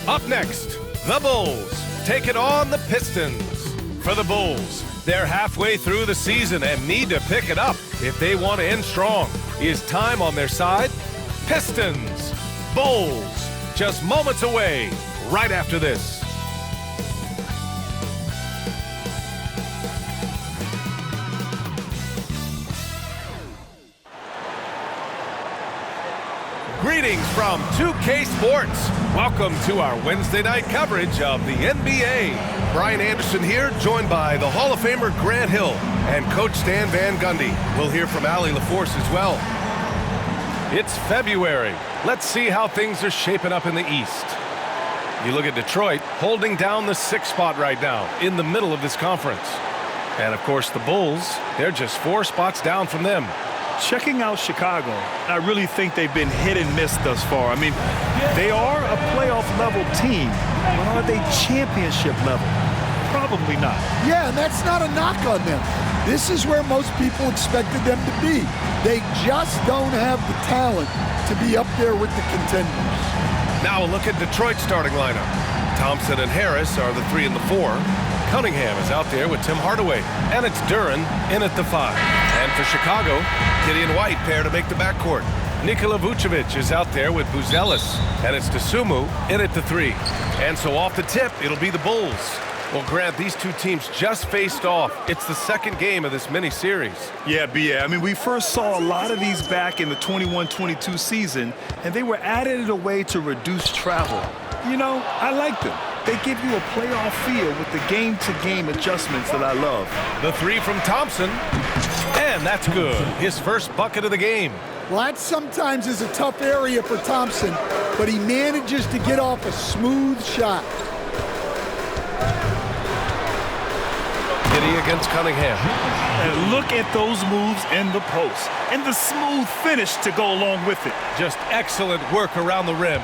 Up next, the Bulls take it on the Pistons. For the Bulls, they're halfway through the season and need to pick it up if they want to end strong. Is time on their side? Pistons, Bulls, just moments away right after this. Greetings from 2K Sports. Welcome to our Wednesday night coverage of the NBA. Brian Anderson here, joined by the Hall of Famer Grant Hill and Coach Stan Van Gundy. We'll hear from Allie LaForce as well. It's February. Let's see how things are shaping up in the East. You look at Detroit holding down the 6th spot right now in the middle of this conference. And of course the Bulls, they're just 4 spots down from them. Checking out Chicago, I really think they've been hit and miss thus far. I mean, they are a playoff-level team, but are they championship level? Probably not. Yeah, and that's not a knock on them. This is where most people expected them to be. They just don't have the talent to be up there with the contenders. Now a look at Detroit's starting lineup. Thompson and Harris are the 3 and the 4. Cunningham is out there with Tim Hardaway, and it's Duren in at the 5. And for Chicago, Gideon White pair to make the backcourt. Nikola Vucevic is out there with Buzelis, and it's Dosunmu in at the 3. And so off the tip, it'll be the Bulls. Well, Grant, these two teams just faced off. It's the second game of this mini-series. Yeah, B.A. I mean, we first saw a lot of these back in the 21-22 season, and they were added in a way to reduce travel. You know, I like them. They give you a playoff feel with the game-to-game adjustments that I love. The 3 from Thompson, and that's good. His first bucket of the game. Well, that sometimes is a tough area for Thompson, but he manages to get off a smooth shot. Giddy against Cunningham. And look at those moves in the post, and the smooth finish to go along with it. Just excellent work around the rim.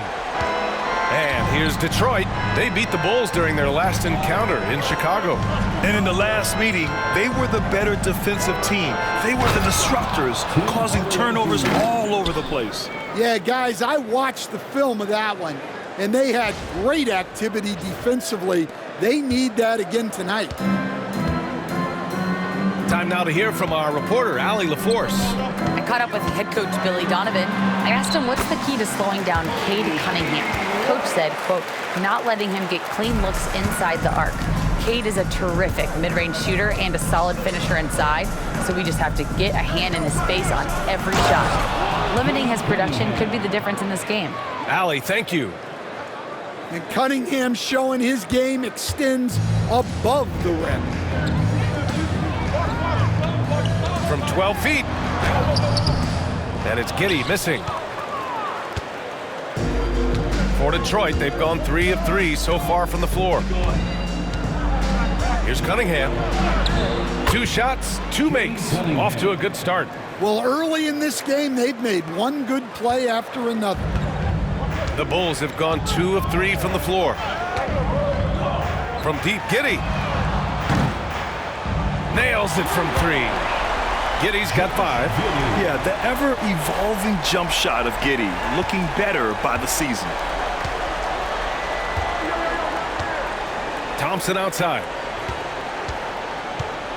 And here's Detroit. They beat the Bulls during their last encounter in Chicago. And in the last meeting, they were the better defensive team. They were the disruptors, causing turnovers all over the place. Yeah, guys, I watched the film of that one, and they had great activity defensively. They need that again tonight. Time now to hear from our reporter, Allie LaForce. I caught up with head coach Billy Donovan. I asked him what's the key to slowing down Cade Cunningham. Coach said, quote, not letting him get clean looks inside the arc. Cade is a terrific mid-range shooter and a solid finisher inside, so we just have to get a hand in his face on every shot. Limiting his production could be the difference in this game. Allie, thank you. And Cunningham showing his game extends above the rim. From 12 feet. And it's Giddey missing. For Detroit, they've gone 3 of 3 so far from the floor. Here's Cunningham. 2 shots, 2 makes. Off to a good start. Well, early in this game, they've made one good play after another. The Bulls have gone 2 of 3 from the floor. From deep, Giddey. Nails it from 3. Giddey's got 5. Yeah, the ever-evolving jump shot of Giddey, looking better by the season. Thompson outside.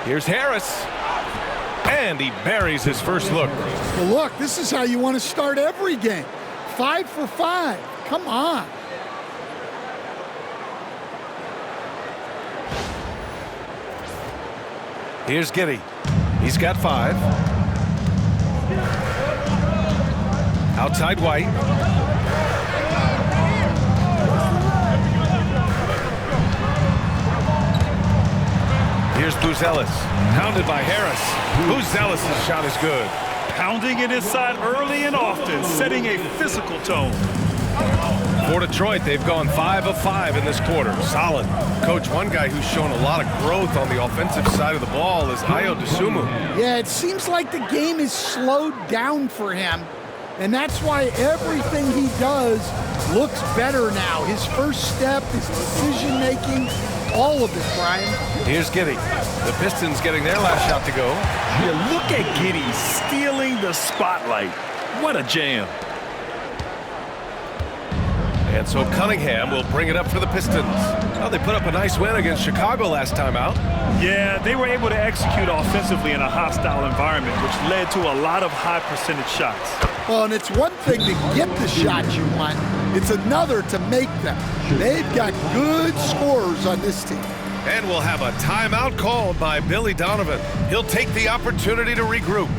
Here's Harris. And he buries his first look. Well, look, this is how you want to start every game. 5 for 5. Come on. Here's Giddey. He's got 5. Outside White. Here's Buzelis. Pounded by Harris. Buzelis' shot is good. Pounding it inside early and often, setting a physical tone. For Detroit, they've gone 5 of 5 in this quarter. Solid. Coach, one guy who's shown a lot of growth on the offensive side of the ball is Dosunmu. Yeah, it seems like the game is slowed down for him, and that's why everything he does looks better now. His first step, his decision-making, all of it, Brian. Here's Giddey. The Pistons getting their last shot to go. Yeah, look at Giddey stealing the spotlight. What a jam. And so Cunningham will bring it up for the Pistons. Well, they put up a nice win against Chicago last time out. Yeah, they were able to execute offensively in a hostile environment, which led to a lot of high percentage shots. Well, and it's one thing to get the shots you want. It's another to make them. They've got good scorers on this team. And we'll have a timeout called by Billy Donovan. He'll take the opportunity to regroup.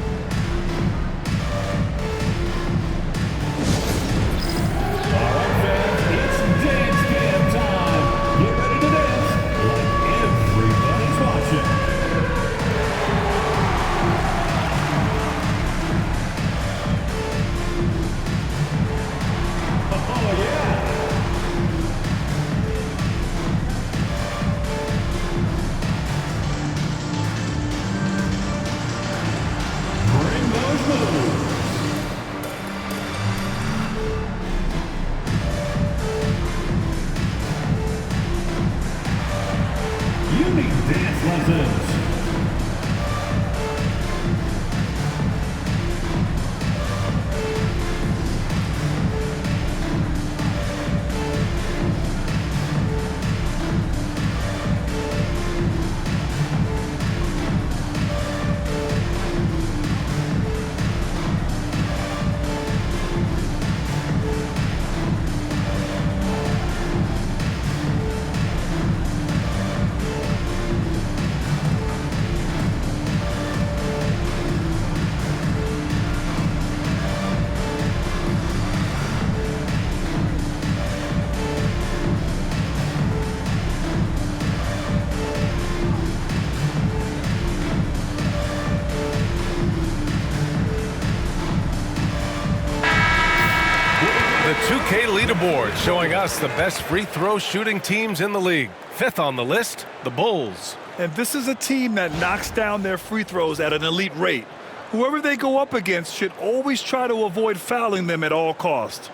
The 2K leaderboard showing us the best free throw shooting teams in the league. 5th on the list, the Bulls. And this is a team that knocks down their free throws at an elite rate. Whoever they go up against should always try to avoid fouling them at all costs.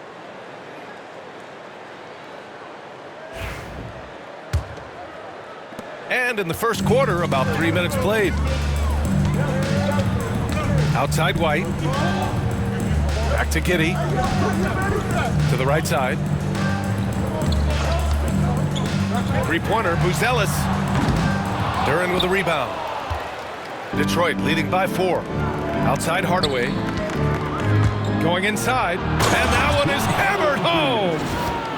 And in the first quarter, about 3 minutes played. Outside White. Back to Giddey. To the right side. Three-pointer, Buzelis. Duran with a rebound. Detroit leading by 4. Outside Hardaway. Going inside. And that one is hammered home.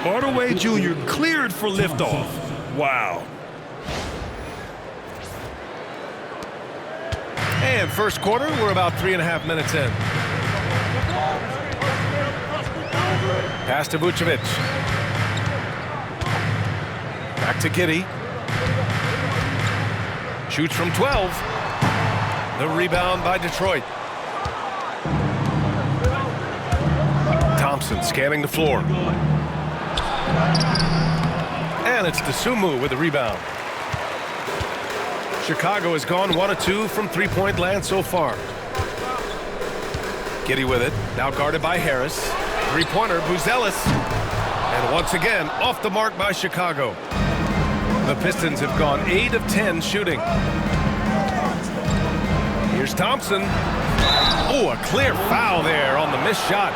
Hardaway Jr. cleared for liftoff. Wow. And first quarter, we're about 3.5 minutes in. Pass to Vucevic. Back to Giddey. Shoots from 12. The rebound by Detroit. Thompson scanning the floor. And it's Dosunmu with the rebound. Chicago has gone 1 of 2 from three-point land so far. Giddy with it, now guarded by Harris. Three-pointer, Buzelis. And once again, off the mark by Chicago. The Pistons have gone 8 of 10 shooting. Here's Thompson. Oh, a clear foul there on the missed shot.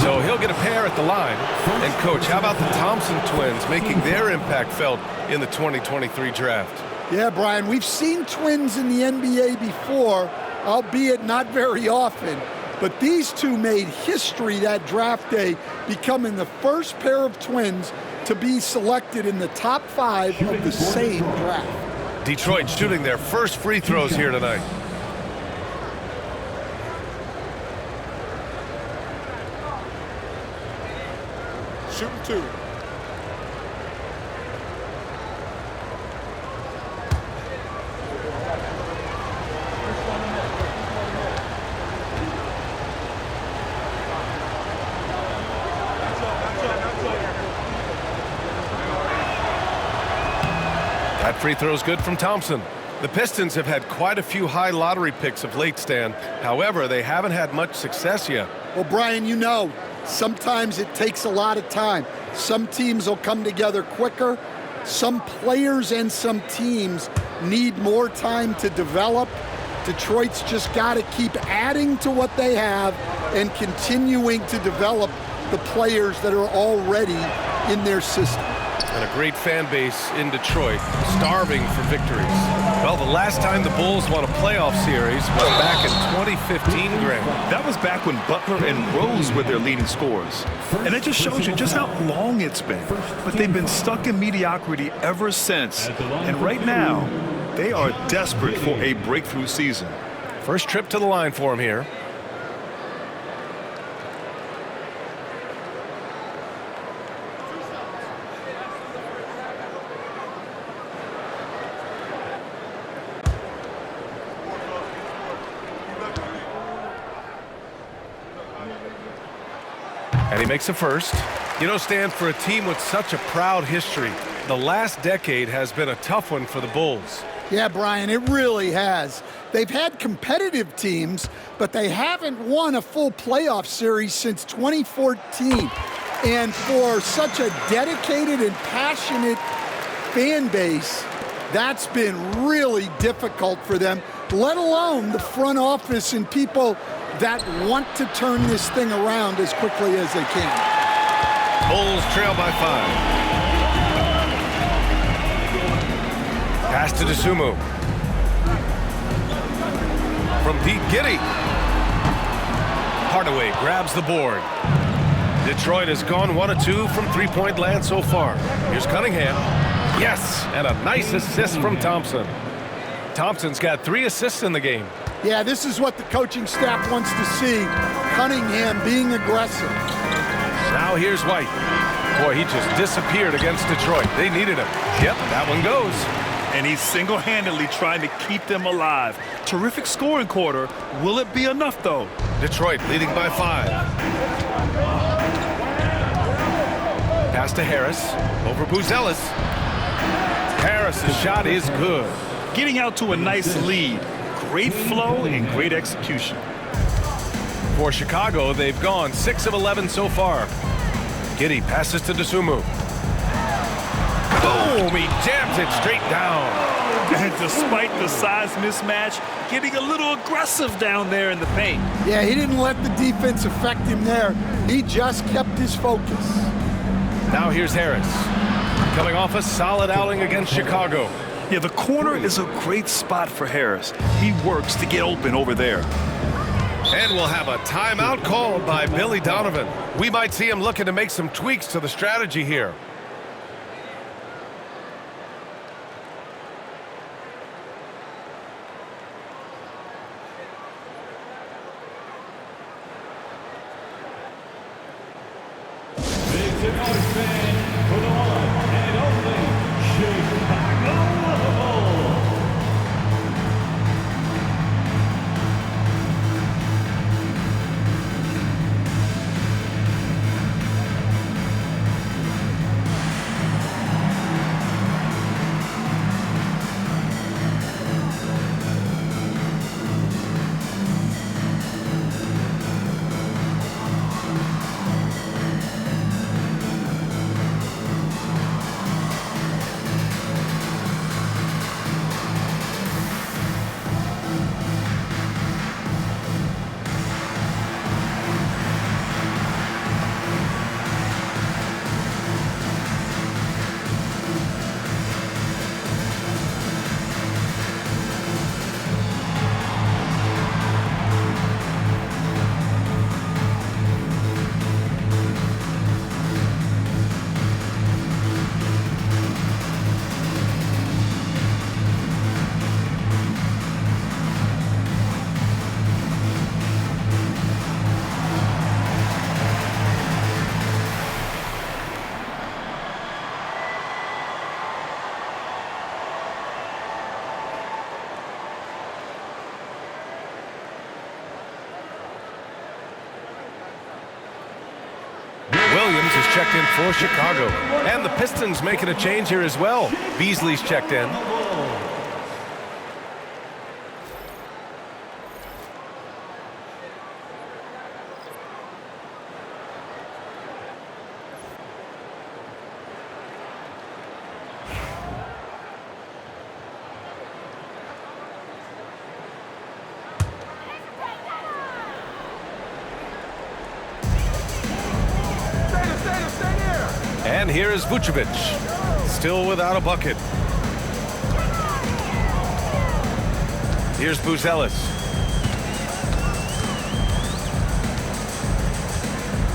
So he'll get a pair at the line. And, Coach, how about the Thompson twins making their impact felt in the 2023 draft? Yeah, Brian, we've seen twins in the NBA before, albeit not very often. But these two made history that draft day, becoming the first pair of twins to be selected in the top 5 of the same draft. Detroit shooting their first free throws here tonight. Shooting 2. That free throw's good from Thompson. The Pistons have had quite a few high lottery picks of late, Stan. However, they haven't had much success yet. Well, Brian, you know, sometimes it takes a lot of time. Some teams will come together quicker. Some players and some teams need more time to develop. Detroit's just got to keep adding to what they have and continuing to develop the players that are already in their system. And a great fan base in Detroit, starving for victories. Well, the last time the Bulls won a playoff series was back in 2015, Graham. That was back when Butler and Rose were their leading scorers. And it just shows you just how long it's been. But they've been stuck in mediocrity ever since. And right now, they are desperate for a breakthrough season. First trip to the line for him here. And he makes a first. You know, Stan, for a team with such a proud history, the last decade has been a tough one for the Bulls. Yeah, Brian, it really has. They've had competitive teams, but they haven't won a full playoff series since 2014. And for such a dedicated and passionate fan base, that's been really difficult for them, let alone the front office and people that want to turn this thing around as quickly as they can. Bulls trail by 5. Pass to Dosunmu. From Pete Giddy. Hardaway grabs the board. Detroit has gone 1 of 2 from three-point land so far. Here's Cunningham. Yes, and a nice assist from Thompson. Thompson's got 3 assists in the game. Yeah, this is what the coaching staff wants to see. Cunningham being aggressive. Now here's White. Boy, he just disappeared against Detroit. They needed him. Yep, that one goes. And he's single-handedly trying to keep them alive. Terrific scoring quarter. Will it be enough, though? Detroit leading by 5. Pass to Harris. Over Buzelis. Harris's shot is good. Getting out to a nice lead. Great flow and great execution. For Chicago, they've gone 6 of 11 so far. Giddy passes to Dosunmu. Boom! He jams it straight down. And despite the size mismatch, getting a little aggressive down there in the paint. Yeah, he didn't let the defense affect him there. He just kept his focus. Now here's Harris. Coming off a solid outing against Chicago. Yeah, the corner is a great spot for Harris. He works to get open over there. And we'll have a timeout called by Billy Donovan. We might see him looking to make some tweaks to the strategy here. checked in for Chicago. And the Pistons making a change here as well. Beasley's checked in. And here is Vucevic, still without a bucket. Here's Buzelis.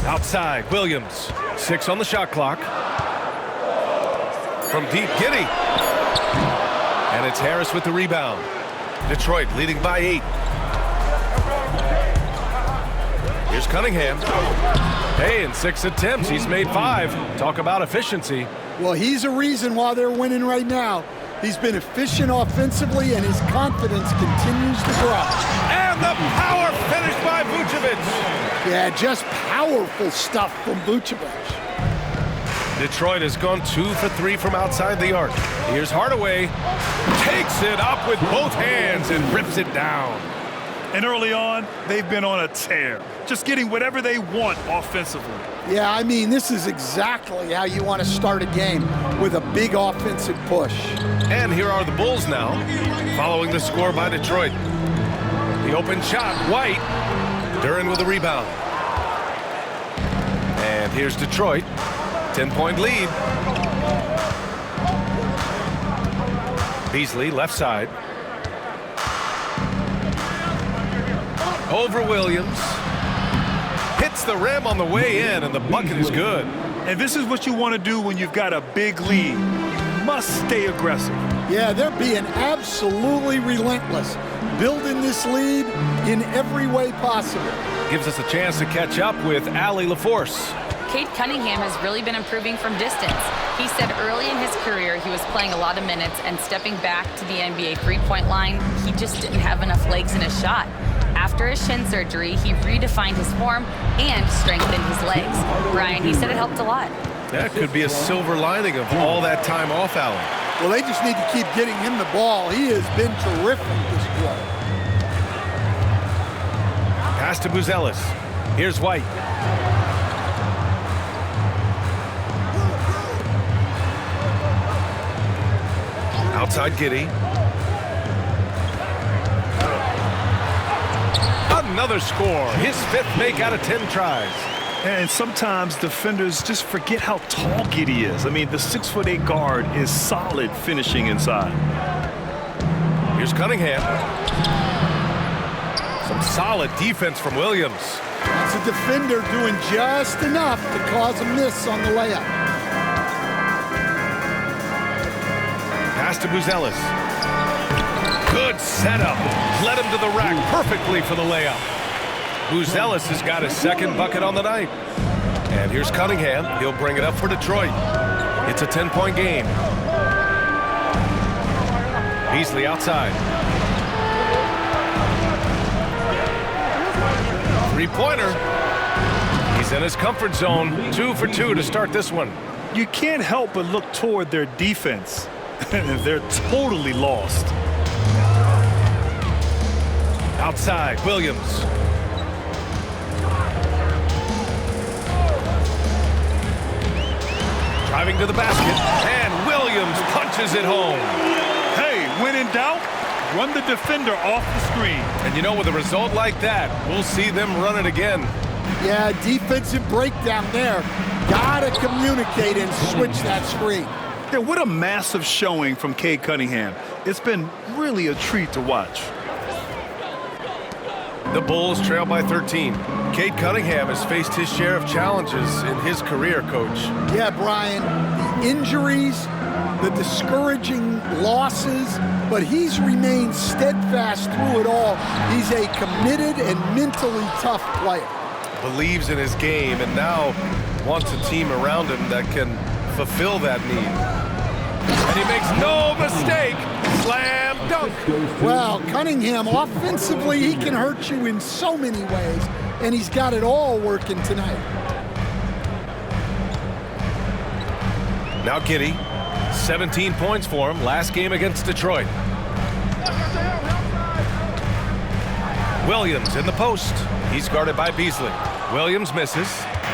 Outside, Williams. 6 on the shot clock. From deep, Giddey. And it's Harris with the rebound. Detroit leading by 8. Here's Cunningham. Hey, in 6 attempts, he's made 5. Talk about efficiency. Well, he's a reason why they're winning right now. He's been efficient offensively, and his confidence continues to grow. And the power finish by Vucevic. Yeah, just powerful stuff from Vucevic. Detroit has gone 2 for 3 from outside the arc. Here's Hardaway. Takes it up with both hands and rips it down. And early on, they've been on a tear, just getting whatever they want offensively. Yeah, I mean, this is exactly how you want to start a game, with a big offensive push. And here are the Bulls now, following the score by Detroit. The open shot, White. Duren with a rebound. And here's Detroit, 10-point lead. Beasley, left side. Over Williams. Hits the rim on the way in, and the bucket is good. And this is what you want to do when you've got a big lead. You must stay aggressive. Yeah, they're being absolutely relentless, building this lead in every way possible. Gives us a chance to catch up with Allie LaForce. Cade Cunningham has really been improving from distance. He said early in his career he was playing a lot of minutes, and stepping back to the NBA three-point line, he just didn't have enough legs in his shot. After his shin surgery, he redefined his form and strengthened his legs. Brian, he said it helped a lot. That could be a silver lining of all that time off, Allen. Well, they just need to keep getting him the ball. He has been terrific this quarter. Pass to Buzelis. Here's White. Outside Giddey. Another score. His 5th make out of 10 tries. And sometimes defenders just forget how tall Giddey is. I mean, the 6'8" guard is solid finishing inside. Here's Cunningham. Some solid defense from Williams. That's a defender doing just enough to cause a miss on the layup. Pass to Buzelis. Good setup. Led him to the rack perfectly for the layup. Buzelis has got his 2nd bucket on the night. And here's Cunningham. He'll bring it up for Detroit. It's a 10-point game. Beasley outside. 3-pointer. He's in his comfort zone. 2 for 2 to start this one. You can't help but look toward their defense. They're totally lost. Outside, Williams. Driving to the basket, and Williams punches it home. Hey, when in doubt, run the defender off the screen. And you know, with a result like that, we'll see them run it again. Yeah, defensive breakdown there. Gotta communicate and switch that screen. Yeah, what a massive showing from Cade Cunningham. It's been really a treat to watch. The Bulls trail by 13. Cade Cunningham has faced his share of challenges in his career, Coach. Yeah, Brian, the injuries, the discouraging losses, but he's remained steadfast through it all. He's a committed and mentally tough player. Believes in his game and now wants a team around him that can fulfill that need. And he makes no mistake. Slam dunk. Well, Cunningham, offensively, he can hurt you in so many ways, and he's got it all working tonight. Now Giddey, 17 points for him last game against Detroit. Williams in the post. He's guarded by Beasley. Williams misses.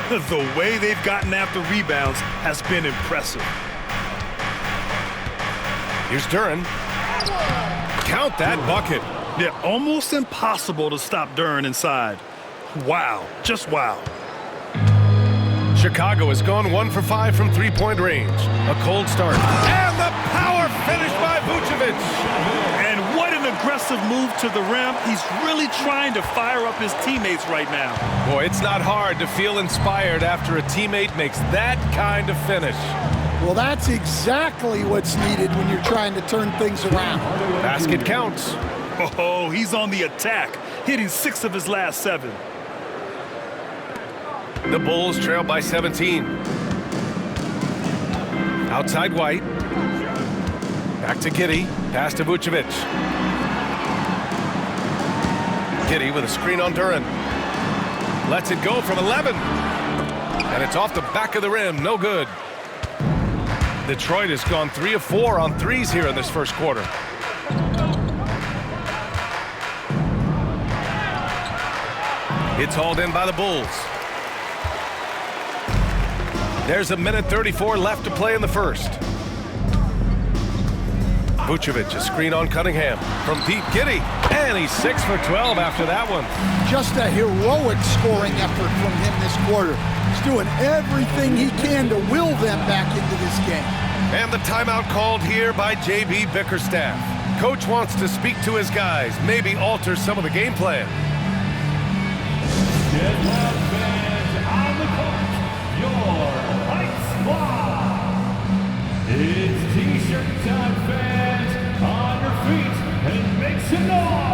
The way they've gotten after rebounds has been impressive. Here's Duren. Count that bucket. Yeah, almost impossible to stop Duren inside. Wow, just wow. Chicago has gone 1 for 5 from three-point range. A cold start. And the power finish by Vucevic. And what an aggressive move to the rim. He's really trying to fire up his teammates right now. Boy, it's not hard to feel inspired after a teammate makes that kind of finish. Well, that's exactly what's needed when you're trying to turn things around. Basket counts. Oh, he's on the attack, hitting 6 of his last 7. The Bulls trail by 17. Outside White. Back to Giddey. Pass to Vucevic. Giddey with a screen on Duren. Lets it go from 11. And it's off the back of the rim. No good. Detroit has gone 3 of 4 on threes here in this first quarter. It's hauled in by the Bulls. There's a minute 34 left to play in the first. Vucevic, a screen on Cunningham. From deep, Giddey. And he's 6 for 12 after that one. Just a heroic scoring effort from him this quarter. He's doing everything he can to will them back into this game. And the timeout called here by J.B. Bickerstaff. Coach wants to speak to his guys, maybe alter some of the game plan. Get loud, fans, on the court, your White Squad. It's T-shirt time, fans, on your feet and make some noise.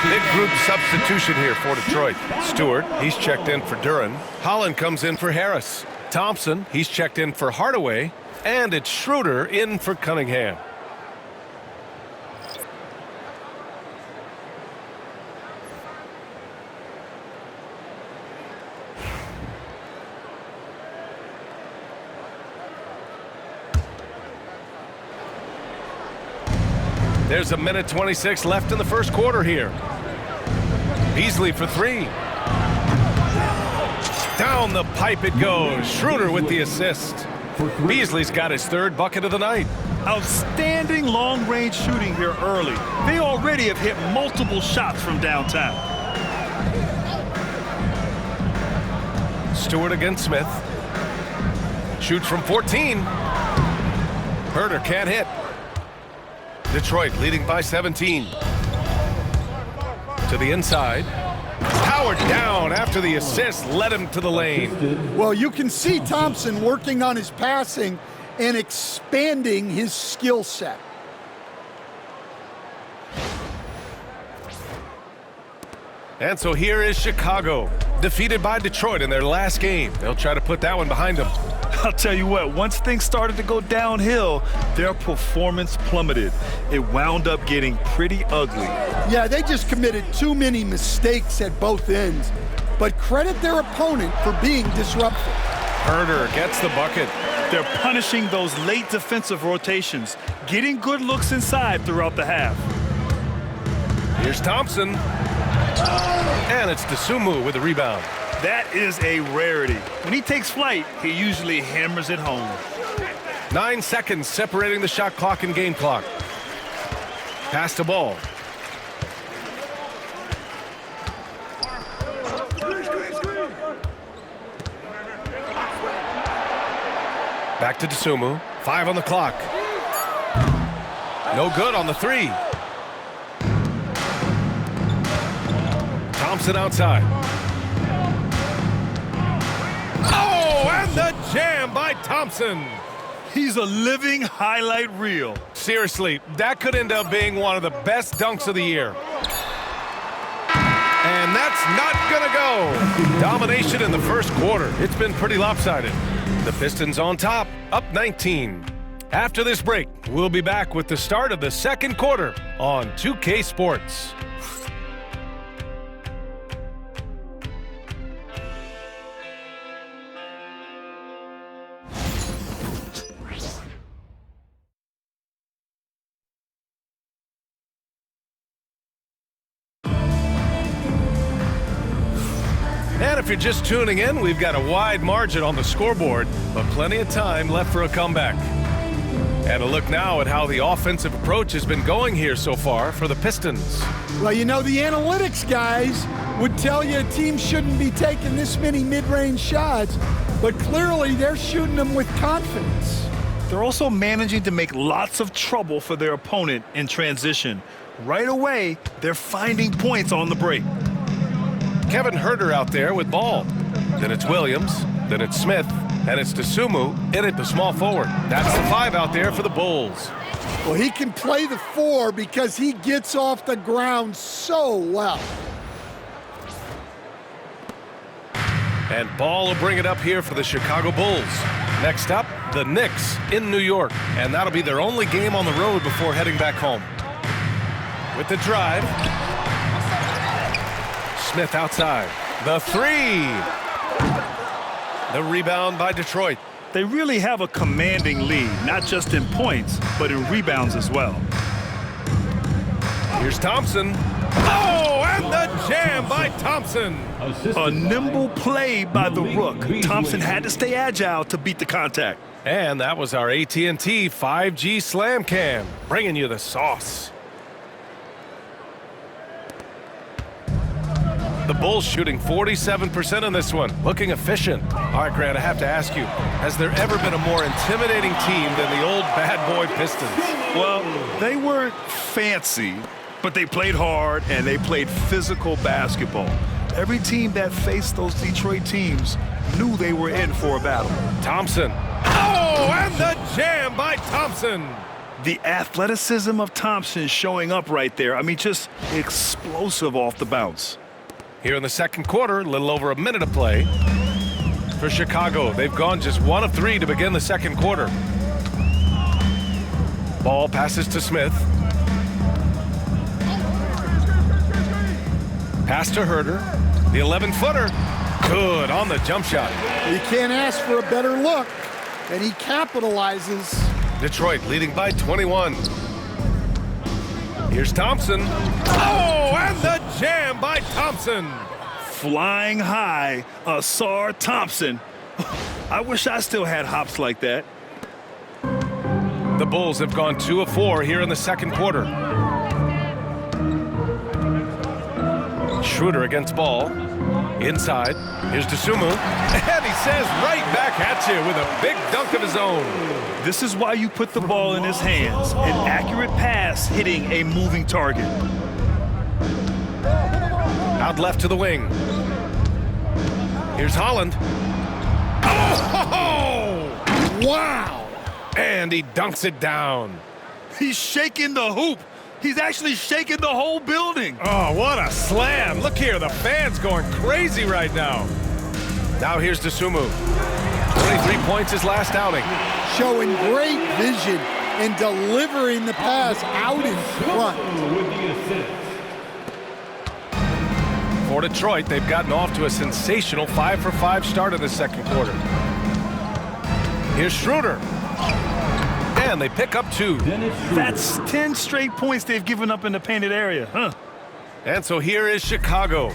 Big group substitution here for Detroit. Stewart, he's checked in for Duren. Holland comes in for Harris. Thompson, he's checked in for Hardaway. And it's Schroeder in for Cunningham. There's a minute 26 left in the first quarter here. Beasley for 3. Down the pipe it goes. Schroeder with the assist. Beasley's got his 3rd bucket of the night. Outstanding long-range shooting here early. They already have hit multiple shots from downtown. Stewart against Smith. Shoots from 14. Herter can't hit. Detroit leading by 17. To the inside. Howard down after the assist led him to the lane. Well, you can see Thompson working on his passing and expanding his skill set. And so here is Chicago, defeated by Detroit in their last game. They'll try to put that one behind them. I'll tell you what, once things started to go downhill, their performance plummeted. It wound up getting pretty ugly. Yeah, they just committed too many mistakes at both ends. But credit their opponent for being disruptive. Herder gets the bucket. They're punishing those late defensive rotations, getting good looks inside throughout the half. Here's Thompson. And it's Dosunmu with the rebound. That is a rarity. When he takes flight, he usually hammers it home. 9 seconds separating the shot clock and game clock. Pass the ball. Back to Dosunmu. 5 on the clock. No good on the 3. Thompson outside. Oh, and the jam by Thompson. He's a living highlight reel. Seriously, that could end up being one of the best dunks of the year. And that's not gonna go. Domination in the first quarter. It's been pretty lopsided. The Pistons on top, up 19. After this break, we'll be back with the start of the second quarter on 2K Sports. And if you're just tuning in, we've got a wide margin on the scoreboard, but plenty of time left for a comeback. And a look now at how the offensive approach has been going here so far for the Pistons. Well, you know, the analytics guys would tell you a team shouldn't be taking this many mid-range shots, but clearly they're shooting them with confidence. They're also managing to make lots of trouble for their opponent in transition. Right away, they're finding points on the break. Kevin Herder out there with ball. Then it's Williams, then it's Smith, and it's Dosunmu in at the small forward. That's the 5 out there for the Bulls. Well, he can play the 4 because he gets off the ground so well. And Ball will bring it up here for the Chicago Bulls. Next up, the Knicks in New York. And that'll be their only game on the road before heading back home. With the drive. Smith outside. The 3. The rebound by Detroit. They really have a commanding lead, not just in points, but in rebounds as well. Here's Thompson. Oh, and the jam by Thompson. A nimble play by the Rook. Thompson had to stay agile to beat the contact. And that was our AT&T 5G Slam Cam, bringing you the sauce. The Bulls shooting 47% in this one, looking efficient. All right, Grant, I have to ask you, has there ever been a more intimidating team than the old bad boy Pistons? Well, they weren't fancy, but they played hard and they played physical basketball. Every team that faced those Detroit teams knew they were in for a battle. Thompson. Oh, and the jam by Thompson. The athleticism of Thompson showing up right there. I mean, just explosive off the bounce. Here in the second quarter, a little over a minute of play. For Chicago, they've gone just 1 of 3 to begin the second quarter. Ball passes to Smith. Pass to Herder. The 11-footer. Good on the jump shot. You can't ask for a better look, and he capitalizes. Detroit leading by 21. Here's Thompson. Oh, and the jam by Thompson. Flying high, Ausar Thompson. I wish I still had hops like that. The Bulls have gone 2 of 4 here in the second quarter. Schroeder against Ball. Inside. Here's Dosunmu. And he says right back at you with a big dunk of his own. This is why you put the ball in his hands. An accurate pass hitting a moving target. Out left to the wing. Here's Holland. Oh! Wow! And he dunks it down. He's shaking the hoop. He's actually shaking the whole building. Oh, what a slam. Look here, the fans going crazy right now. Now here's Dosunmu. 23 points his last outing. Showing great vision and delivering the pass out in front. For Detroit, they've gotten off to a sensational 5-for-5 start in the second quarter. Here's Schroeder. And they pick up 2. That's 10 straight points they've given up in the painted area, huh? And so here is Chicago.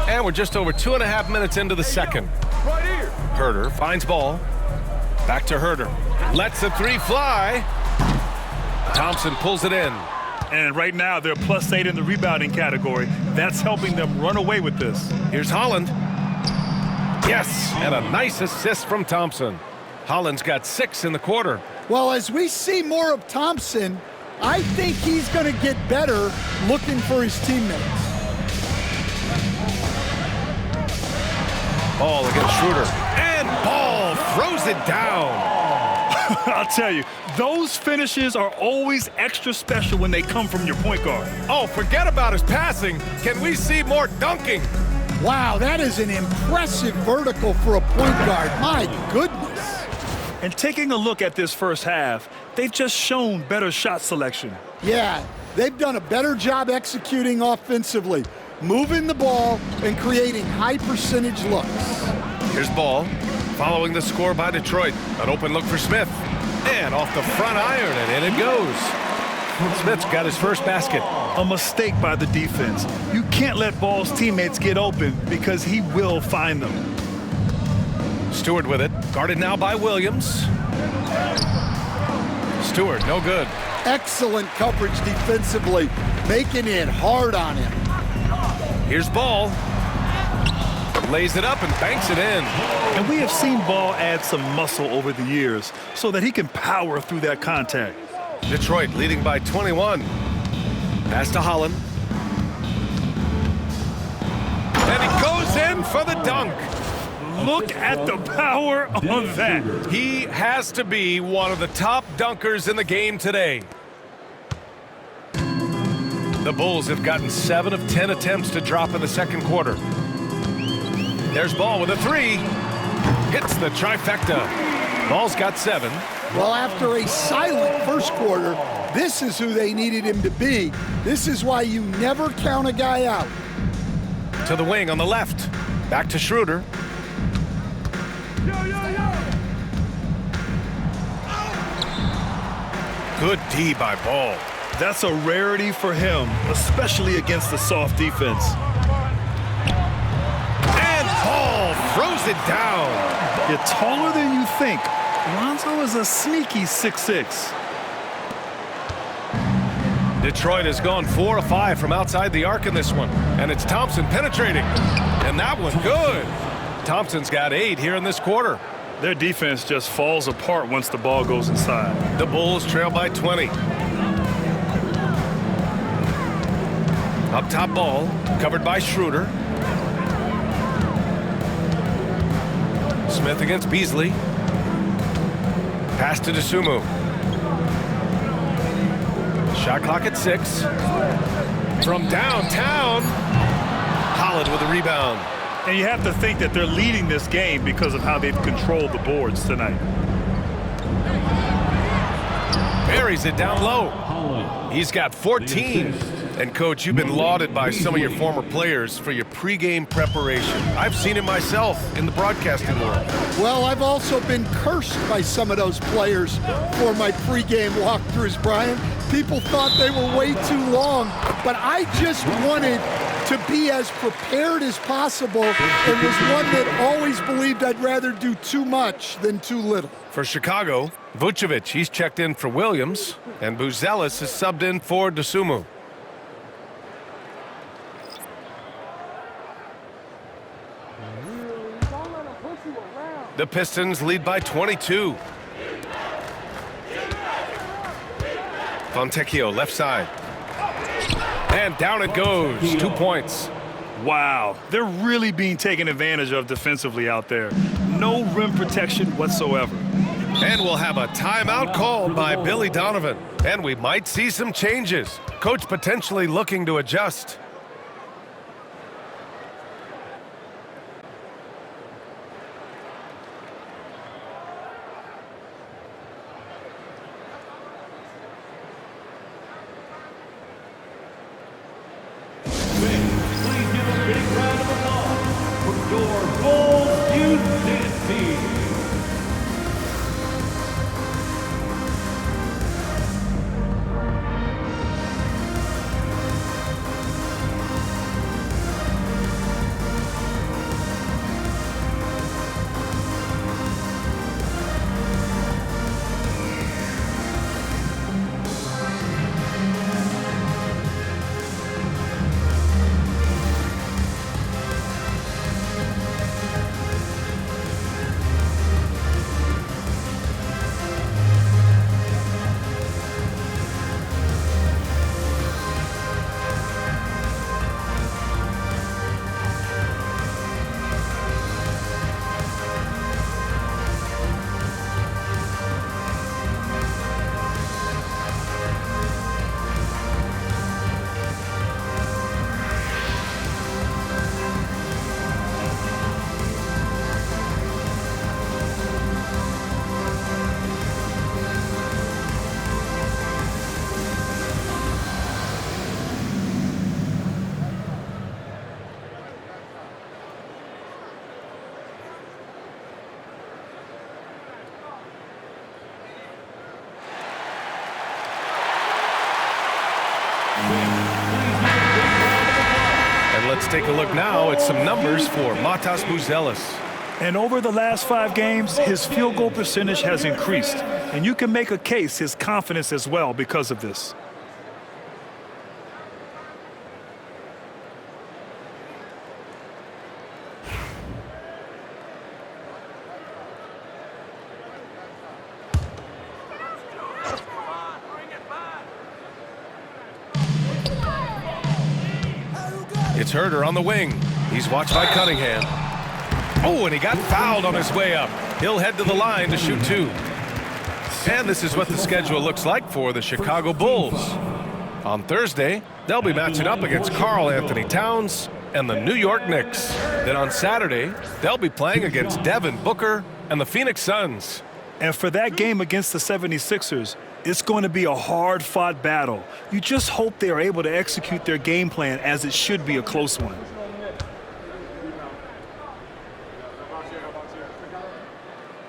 And we're just over 2.5 minutes into the second. Herder finds ball. Back to Herder. Lets the 3 fly. Thompson pulls it in. And right now, they're +8 in the rebounding category. That's helping them run away with this. Here's Holland. Yes, and a nice assist from Thompson. Holland's got 6 in the quarter. Well, as we see more of Thompson, I think he's going to get better looking for his teammates. Ball against Schroeder. And Ball throws it down. I'll tell you, those finishes are always extra special when they come from your point guard. Oh, forget about his passing. Can we see more dunking? Wow, that is an impressive vertical for a point guard. My goodness. And taking a look at this first half, they've just shown better shot selection. Yeah, they've done a better job executing offensively, moving the ball and creating high percentage looks. Here's Ball, following the score by Detroit. An open look for Smith. And off the front iron, and in it goes. Smith's got his first basket. A mistake by the defense. You can't let Ball's teammates get open because he will find them. Stewart with it, guarded now by Williams. Stewart, no good. Excellent coverage defensively, making it hard on him. Here's Ball. Lays it up and banks it in. And we have seen Ball add some muscle over the years so that he can power through that contact. Detroit leading by 21. Pass to Holland. And he goes in for the dunk. Look at the power on that. He has to be one of the top dunkers in the game today. The Bulls have gotten 7 of 10 attempts to drop in the second quarter. There's Ball with a 3. Hits the trifecta. Ball's got 7. Well, after a silent first quarter, this is who they needed him to be. This is why you never count a guy out. To the wing on the left. Back to Schroeder. Good D by Ball. That's a rarity for him, especially against the soft defense. And Ball throws it down. You're taller than you think. Lonzo is a sneaky 6'6". Detroit has gone 4 of 5 from outside the arc in this one. And it's Thompson penetrating. And that one good. Thompson's got 8 here in this quarter. Their defense just falls apart once the ball goes inside. The Bulls trail by 20. Up top Ball, covered by Schroeder. Smith against Beasley. Pass to Dosunmu. Shot clock at 6. From downtown, Holland with a rebound. And you have to think that they're leading this game because of how they've controlled the boards tonight. Buries it down low. He's got 14. And, Coach, you've been lauded by some of your former players for your pregame preparation. I've seen it myself in the broadcasting world. Well, I've also been cursed by some of those players for my pregame walkthroughs, Brian. People thought they were way too long, but I just wanted to be as prepared as possible and was one that always believed I'd rather do too much than too little. For Chicago, Vucevic, he's checked in for Williams, and Buzelis is subbed in for Dosunmu. The Pistons lead by 22. Fontecchio, left side. And down it goes. 2 points. Wow, they're really being taken advantage of defensively out there. No rim protection whatsoever. And we'll have a timeout called by Billy Donovan. And we might see some changes. Coach potentially looking to adjust. your Bulls Youth Dance Team. And let's take a look now at some numbers for Matas Buzelis. And over the last 5 games, his field goal percentage has increased. And you can make a case his confidence as well because of this. It's Herder on the wing. He's watched by Cunningham. Oh, and he got fouled on his way up. He'll head to the line to shoot 2. And this is what the schedule looks like for the Chicago Bulls. On Thursday, they'll be matching up against Karl Anthony Towns and the New York Knicks. Then on Saturday, they'll be playing against Devin Booker and the Phoenix Suns. And for that game against the 76ers, it's going to be a hard-fought battle. You just hope they are able to execute their game plan as it should be a close one.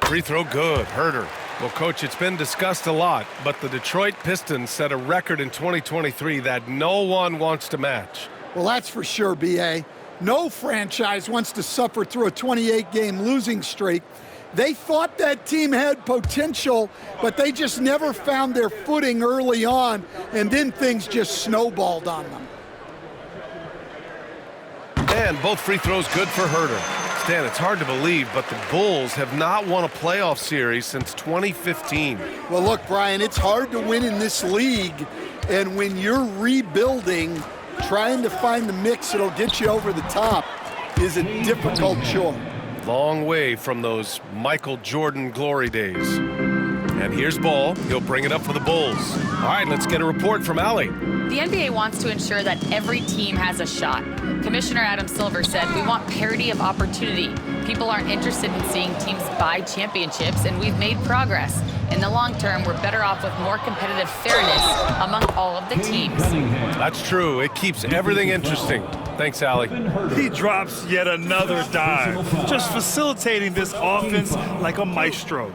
Free throw good, Herder. Well, Coach, it's been discussed a lot, but the Detroit Pistons set a record in 2023 that no one wants to match. Well, that's for sure, B.A. No franchise wants to suffer through a 28-game losing streak. They thought that team had potential, but they just never found their footing early on, and then things just snowballed on them. And both free throws good for Herder. Stan, it's hard to believe, but the Bulls have not won a playoff series since 2015. Well, look, Brian, it's hard to win in this league, and when you're rebuilding, trying to find the mix that'll get you over the top is a difficult chore. Long way from those Michael Jordan glory days. And here's Ball. He'll bring it up for the Bulls. All right, let's get a report from Allie. The NBA wants to ensure that every team has a shot. Commissioner Adam Silver said, "We want parity of opportunity. People aren't interested in seeing teams buy championships, and we've made progress. In the long term, we're better off with more competitive fairness among all of the teams." That's true. It keeps everything interesting. Thanks, Allie. He drops yet another dime, just facilitating this offense like a maestro.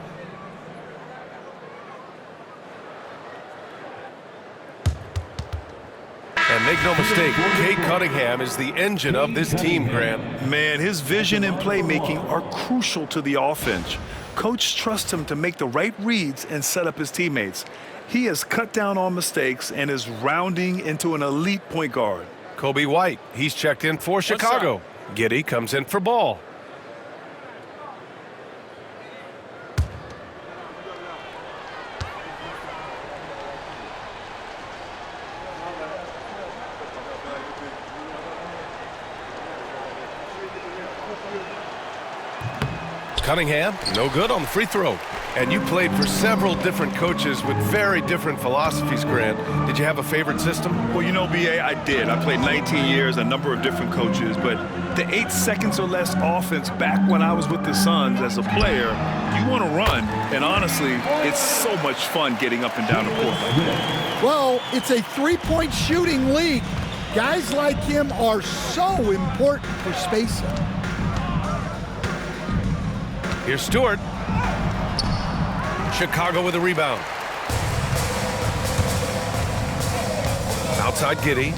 And make no mistake, Cade Cunningham is the engine of this team, Grant. Man, his vision and playmaking are crucial to the offense. Coach trusts him to make the right reads and set up his teammates. He has cut down on mistakes and is rounding into an elite point guard. Kobe White, he's checked in for Chicago. Giddey comes in for Ball. Cunningham, no good on the free throw. And you played for several different coaches with very different philosophies, Grant. Did you have a favorite system? Well, you know, B.A., I did. I played 19 years, a number of different coaches, but the 8 seconds or less offense back when I was with the Suns as a player, you want to run, and honestly, it's so much fun getting up and down the court like that. Well, it's a three-point shooting league. Guys like him are so important for spacing. Here's Stewart. Chicago with a rebound. Outside Giddey.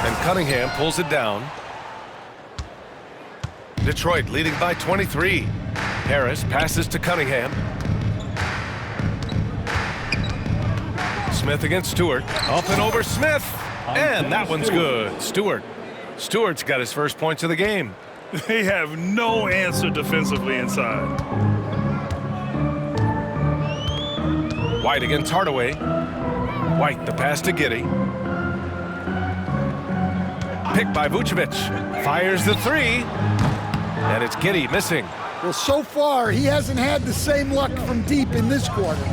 And Cunningham pulls it down. Detroit leading by 23. Harris passes to Cunningham. Smith against Stewart. Up and over Smith. And that one's good. Stewart's got his first points of the game. They have no answer defensively inside. White against Hardaway. White, the pass to Giddey. Picked by Vucevic. Fires the three. And it's Giddey missing. Well, so far, he hasn't had the same luck from deep in this quarter.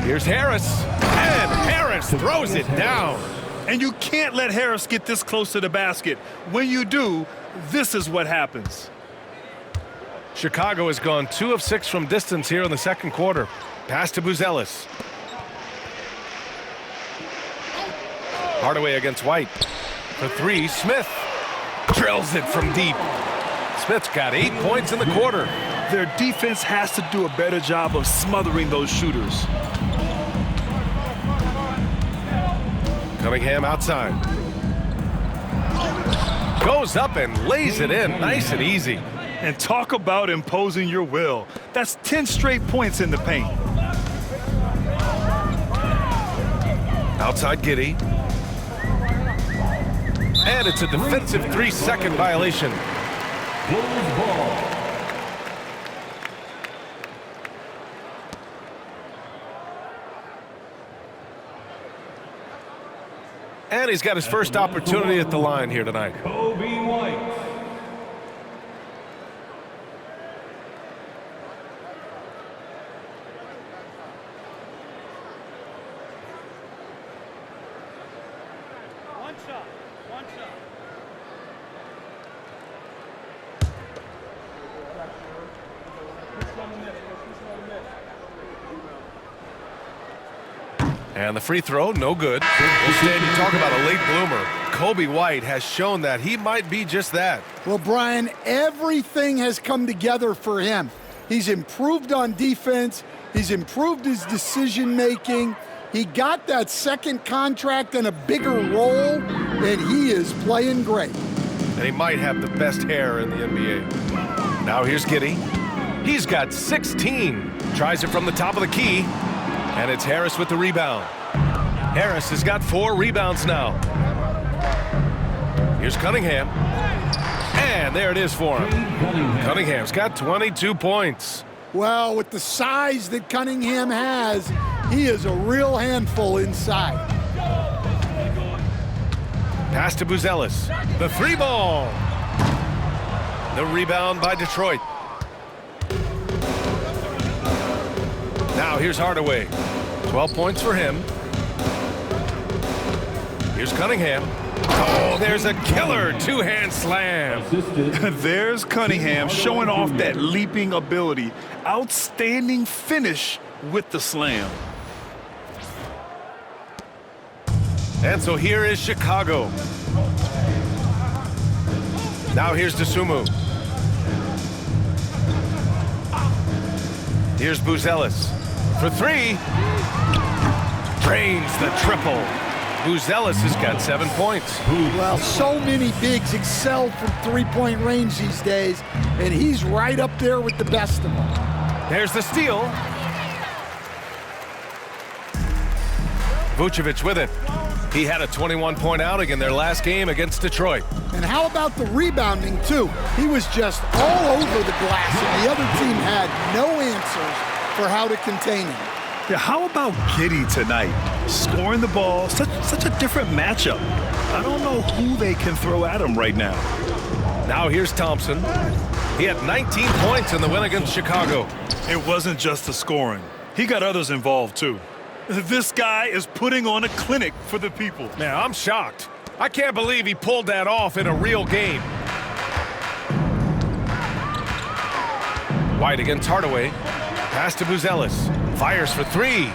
Here's Harris. And Harris throws it down. And you can't let Harris get this close to the basket. When you do, this is what happens. Chicago has gone 2 of 6 from distance here in the second quarter. Pass to Buzelis. Hardaway against White. For three, Smith drills it from deep. Smith's got 8 points in the quarter. Their defense has to do a better job of smothering those shooters. Cunningham outside. Goes up and lays it in nice and easy. And talk about imposing your will. That's 10 straight points in the paint. Outside Giddey. And it's a defensive 3-second violation. Bulls ball. And he's got his first opportunity at the line here tonight. Kobe White. One shot. And the free throw, no good. Well, Stan, you talk about a late bloomer. Kobe White has shown that he might be just that. Well, Brian, everything has come together for him. He's improved on defense. He's improved his decision-making. He got that second contract and a bigger role, and he is playing great. And he might have the best hair in the NBA. Now here's Giddey. He's got 16. Tries it from the top of the key. And it's Harris with the rebound. Harris has got 4 rebounds now. Here's Cunningham. And there it is for him. Cunningham's got 22 points. Well, with the size that Cunningham has, he is a real handful inside. Pass to Buzelis. The 3-ball. The rebound by Detroit. Now here's Hardaway. 12 points for him. Here's Cunningham. Oh, there's a killer 2-hand slam. There's Cunningham showing off that leaping ability. Outstanding finish with the slam. And so here is Chicago. Now here's Dosunmu. Here's Buzelis. For 3. Drains the triple. Buzelis has got 7 points. Well, so many bigs excel from three-point range these days, and he's right up there with the best of them. There's the steal. Vucevic with it. He had a 21-point outing in their last game against Detroit. And how about the rebounding, too? He was just all over the glass, and the other team had no answers for how to contain him. Yeah, how about Giddey tonight? Scoring the ball, such a different matchup. I don't know who they can throw at him right now. Now here's Thompson. He had 19 points in the win against Chicago. It wasn't just the scoring. He got others involved, too. This guy is putting on a clinic for the people. Man, I'm shocked. I can't believe he pulled that off in a real game. White against Hardaway. Pass to Buzelis. Fires for 3.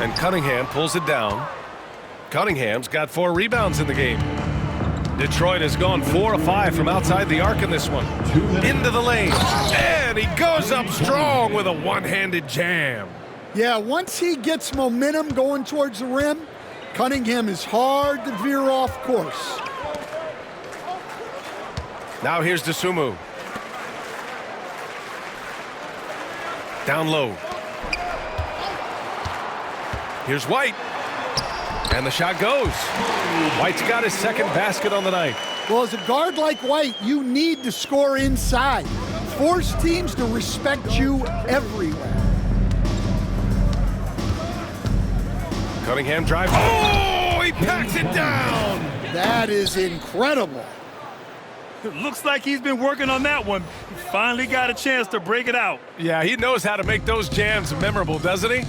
And Cunningham pulls it down. Cunningham's got 4 rebounds in the game. Detroit has gone 4 of 5 from outside the arc in this one. Into the lane, and he goes up strong with a one-handed jam. Yeah, once he gets momentum going towards the rim, Cunningham is hard to veer off course. Now here's Dosunmu. Down low. Here's White. And the shot goes. White's got his second basket on the night. Well, as a guard like White, you need to score inside. Force teams to respect you everywhere. Cunningham drives. Oh, he packs it down. That is incredible. It looks like he's been working on that one. He finally got a chance to break it out. Yeah, he knows how to make those jams memorable, doesn't he?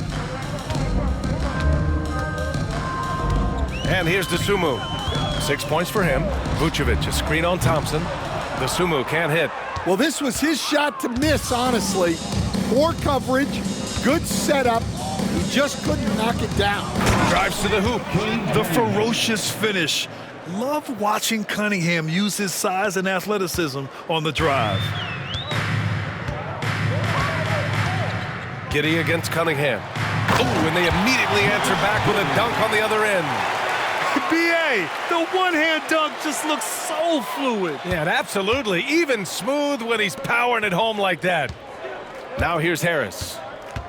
And here's Dosunmu. 6 points for him. Vucevic, a screen on Thompson. Dosunmu can't hit. Well, this was his shot to miss, honestly. Poor coverage, good setup. He just couldn't knock it down. Drives to the hoop. The ferocious finish. Love watching Cunningham use his size and athleticism on the drive. Giddey against Cunningham. Oh, and they immediately answer back with a dunk on the other end. B.A., the one-hand dunk just looks so fluid. Yeah, absolutely. Even smooth when he's powering it home like that. Now here's Harris.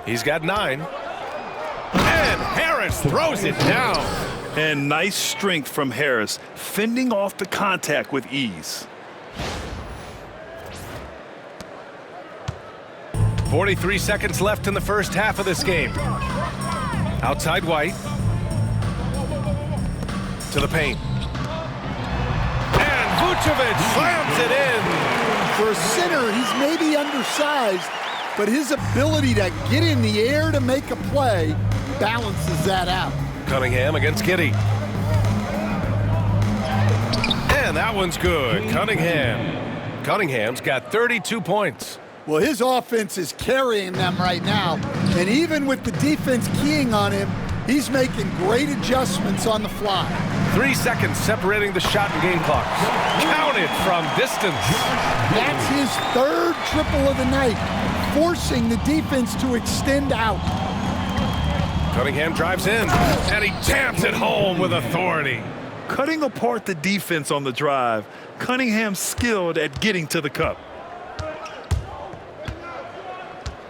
He's got 9. And Harris throws it down. And nice strength from Harris, fending off the contact with ease. 43 seconds left in the first half of this game. Outside White. To the paint. And Vucevic slams it in. For a center, he's maybe undersized, but his ability to get in the air to make a play balances that out. Cunningham against Giddey. And that one's good. Cunningham's got 32 points. Well, his offense is carrying them right now, and even with the defense keying on him, he's making great adjustments on the fly. 3 seconds separating the shot and game clock. Counted from distance. That's his 3rd triple of the night, forcing the defense to extend out. Cunningham drives in, and he jams it home with authority. Cutting apart the defense on the drive, Cunningham's skilled at getting to the cup.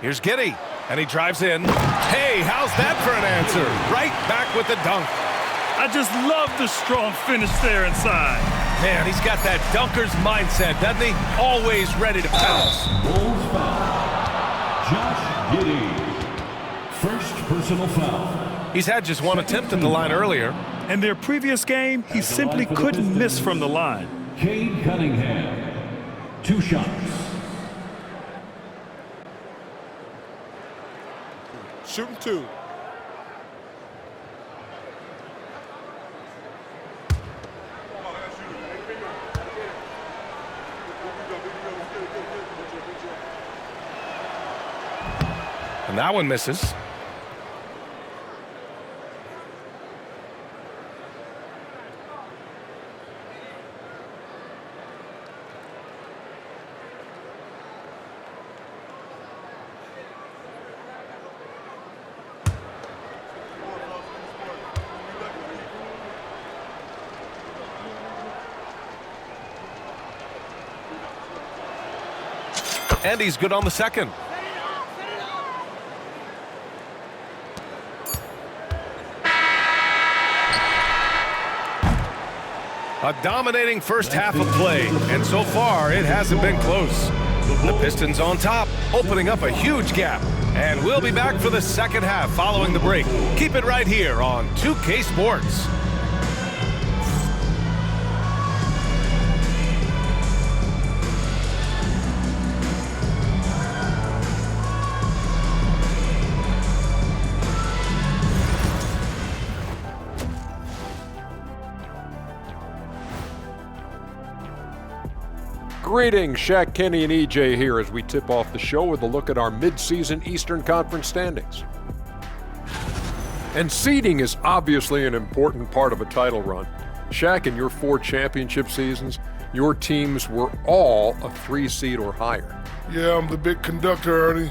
Here's Giddey, and he drives in. Hey, how's that for an answer? Right back with the dunk. I just love the strong finish there inside. Man, he's got that dunker's mindset, doesn't he? Always ready to pounce. Bulls foul. Josh Giddey. First personal foul. He's had just one attempt at the line earlier. In their previous game, he simply couldn't miss from the line. Cade Cunningham. 2 shots. Shooting 2. And that one misses. And he's good on the second. A dominating first half of play, and so far it hasn't been close. The Pistons on top, opening up a huge gap. And we'll be back for the second half following the break. Keep it right here on 2K Sports. Greetings, Shaq, Kenny, and EJ here as we tip off the show with a look at our mid-season Eastern Conference standings. And seeding is obviously an important part of a title run. Shaq, in your 4 championship seasons, your teams were all a 3 seed or higher. Yeah, I'm the big conductor, Ernie.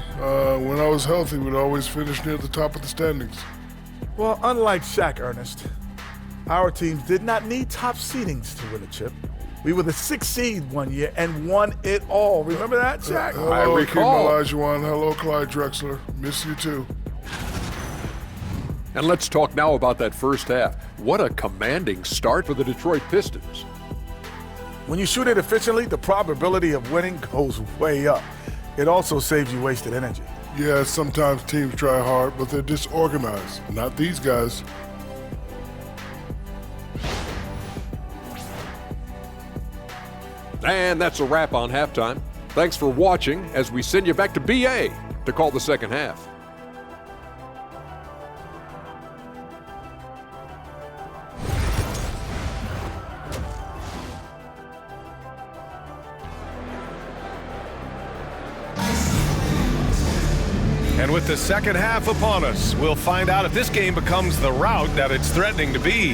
When I was healthy, we'd always finish near the top of the standings. Well, unlike Shaq, Ernest, our teams did not need top seedings to win a chip. We were the 6th seed one year and won it all. Remember that, Shaq? I Hello, recall. Akeem Olajuwon. Hello, Clyde Drexler. Miss you too. And let's talk now about that first half. What a commanding start for the Detroit Pistons. When you shoot it efficiently, the probability of winning goes way up. It also saves you wasted energy. Yeah, sometimes teams try hard, but they're disorganized. Not these guys. And that's a wrap on halftime. Thanks for watching as we send you back to BA to call the second half. And with the second half upon us, we'll find out if this game becomes the rout that it's threatening to be.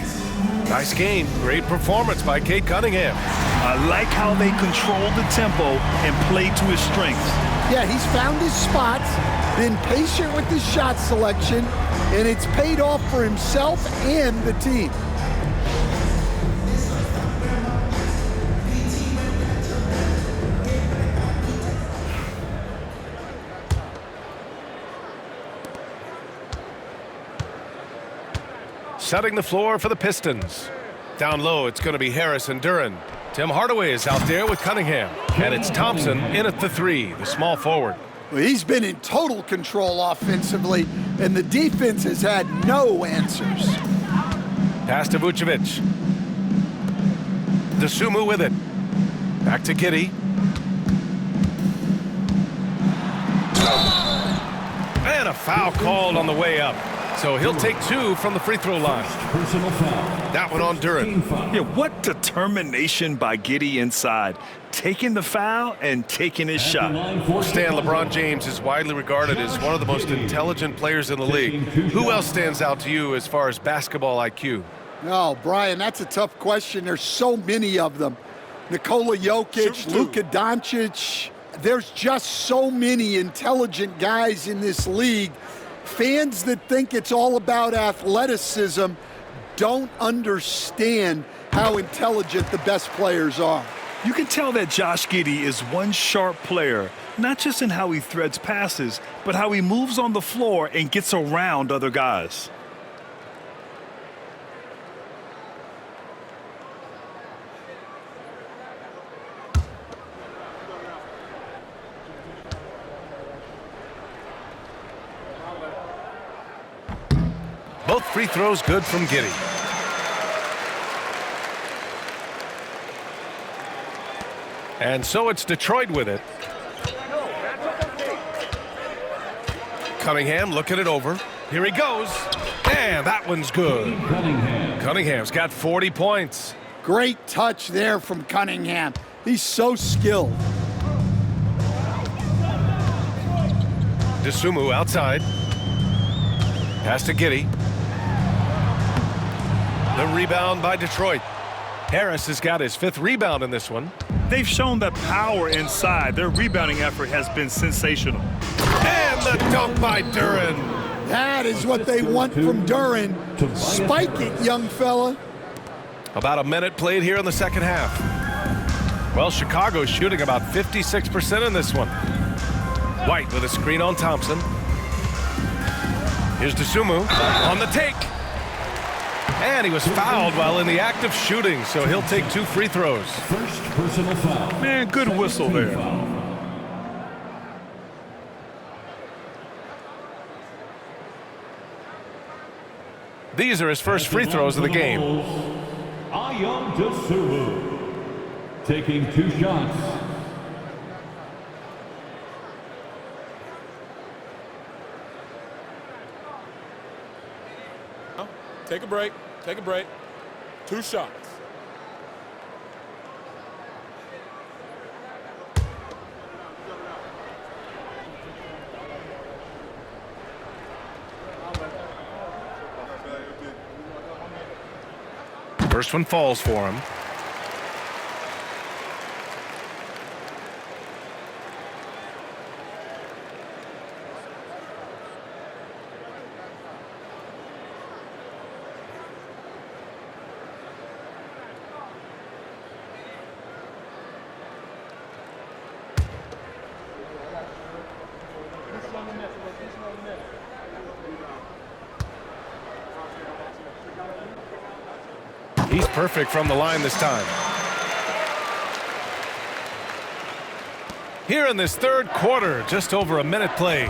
Nice game. Great performance by Cade Cunningham. I like how they controlled the tempo and played to his strengths. Yeah, he's found his spots, been patient with his shot selection, and it's paid off for himself and the team. Setting the floor for the Pistons. Down low, it's going to be Harris and Duran. Tim Hardaway is out there with Cunningham. And it's Thompson in at the 3, the small forward. Well, he's been in total control offensively, and the defense has had no answers. Pass to Vucevic. Dosunmu with it. Back to Giddey. And a foul called on the way up. So he'll take 2 from the free throw line. Personal foul. That one on Duran. Yeah, what determination by Giddey inside. Taking the foul and taking his shot. Stan, LeBron James is widely regarded as one of the most intelligent players in the league. Who else stands out to you as far as basketball IQ? No, Brian, that's a tough question. There's so many of them. Nikola Jokic, Luka Doncic. There's just so many intelligent guys in this league. Fans that think it's all about athleticism don't understand how intelligent the best players are. You can tell that Josh Giddey is one sharp player, not just in how he threads passes, but how he moves on the floor and gets around other guys. Both free throws good from Giddey. And so it's Detroit with it. Cunningham looking it over. Here he goes. And that one's good. Cunningham's got 40 points. Great touch there from Cunningham. He's so skilled. Dosunmu outside. Pass to Giddey. The rebound by Detroit. Harris has got his 5th rebound in this one. They've shown that power inside. Their rebounding effort has been sensational. And the dunk by Duran. That is what they want from Duran. Spike it, young fella. About a minute played here in the second half. Well, Chicago's shooting about 56% in this one. White with a screen on Thompson. Here's Dosunmu on the take. And he was fouled while in the act of shooting, so he'll take 2 free throws. First personal foul. Man, good whistle there. These are his first free throws of the game. Dosunmu taking 2 shots. Take a break. Take a break. 2 shots. First one falls for him. He's perfect from the line this time. Here in this third quarter, just over a minute played.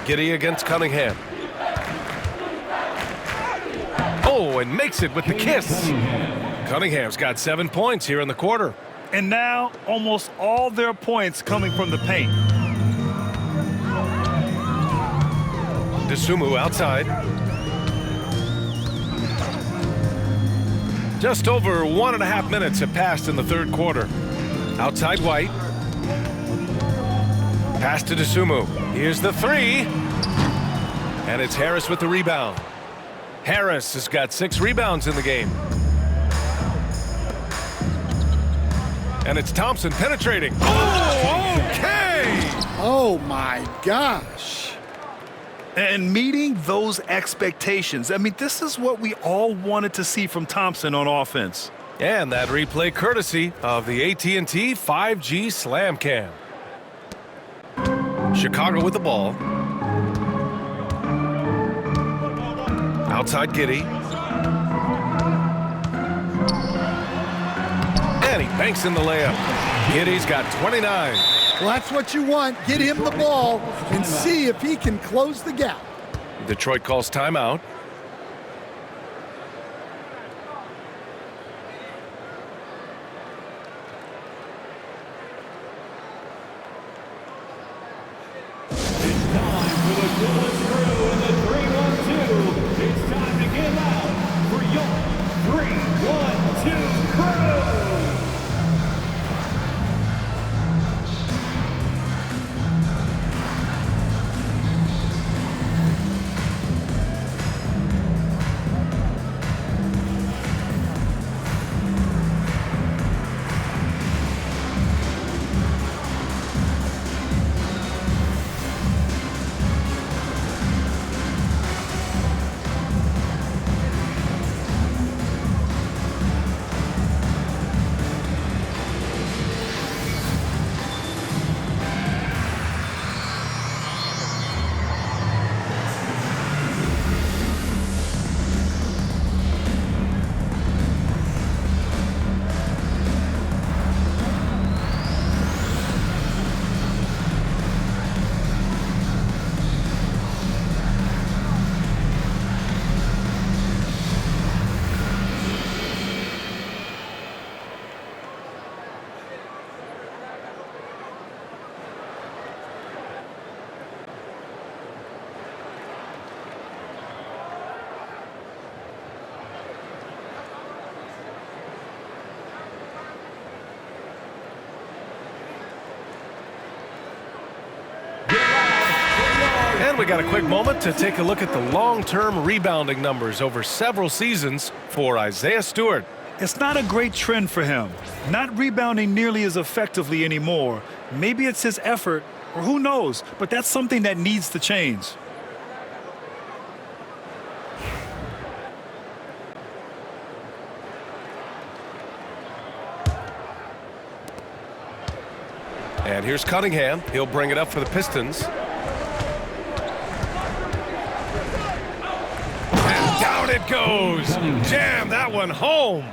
Giddey against Cunningham. Oh, and makes it with the kiss. Cunningham's got 7 points here in the quarter. And now almost all their points coming from the paint. Dosunmu outside. Just over 1.5 minutes have passed in the third quarter. Outside White. Pass to Dosunmu. Here's the three. And it's Harris with the rebound. Harris has got 6 rebounds in the game. And it's Thompson penetrating. Oh, okay! Oh, my gosh. And meeting those expectations. I mean, this is what we all wanted to see from Thompson on offense. And that replay courtesy of the AT&T 5G Slam Cam. Chicago with the ball. Outside Giddey. And he banks in the layup. Giddey's got 29. Well, that's what you want. Get him the ball and see if he can close the gap. Detroit calls timeout. It's time to give out for your 3-1-2 crew. And we got a quick moment to take a look at the long-term rebounding numbers over several seasons for Isaiah Stewart. It's not a great trend for him. Not rebounding nearly as effectively anymore. Maybe it's his effort, or who knows, but that's something that needs to change. And here's Cunningham. He'll bring it up for the Pistons. And down it goes. Jam that one home.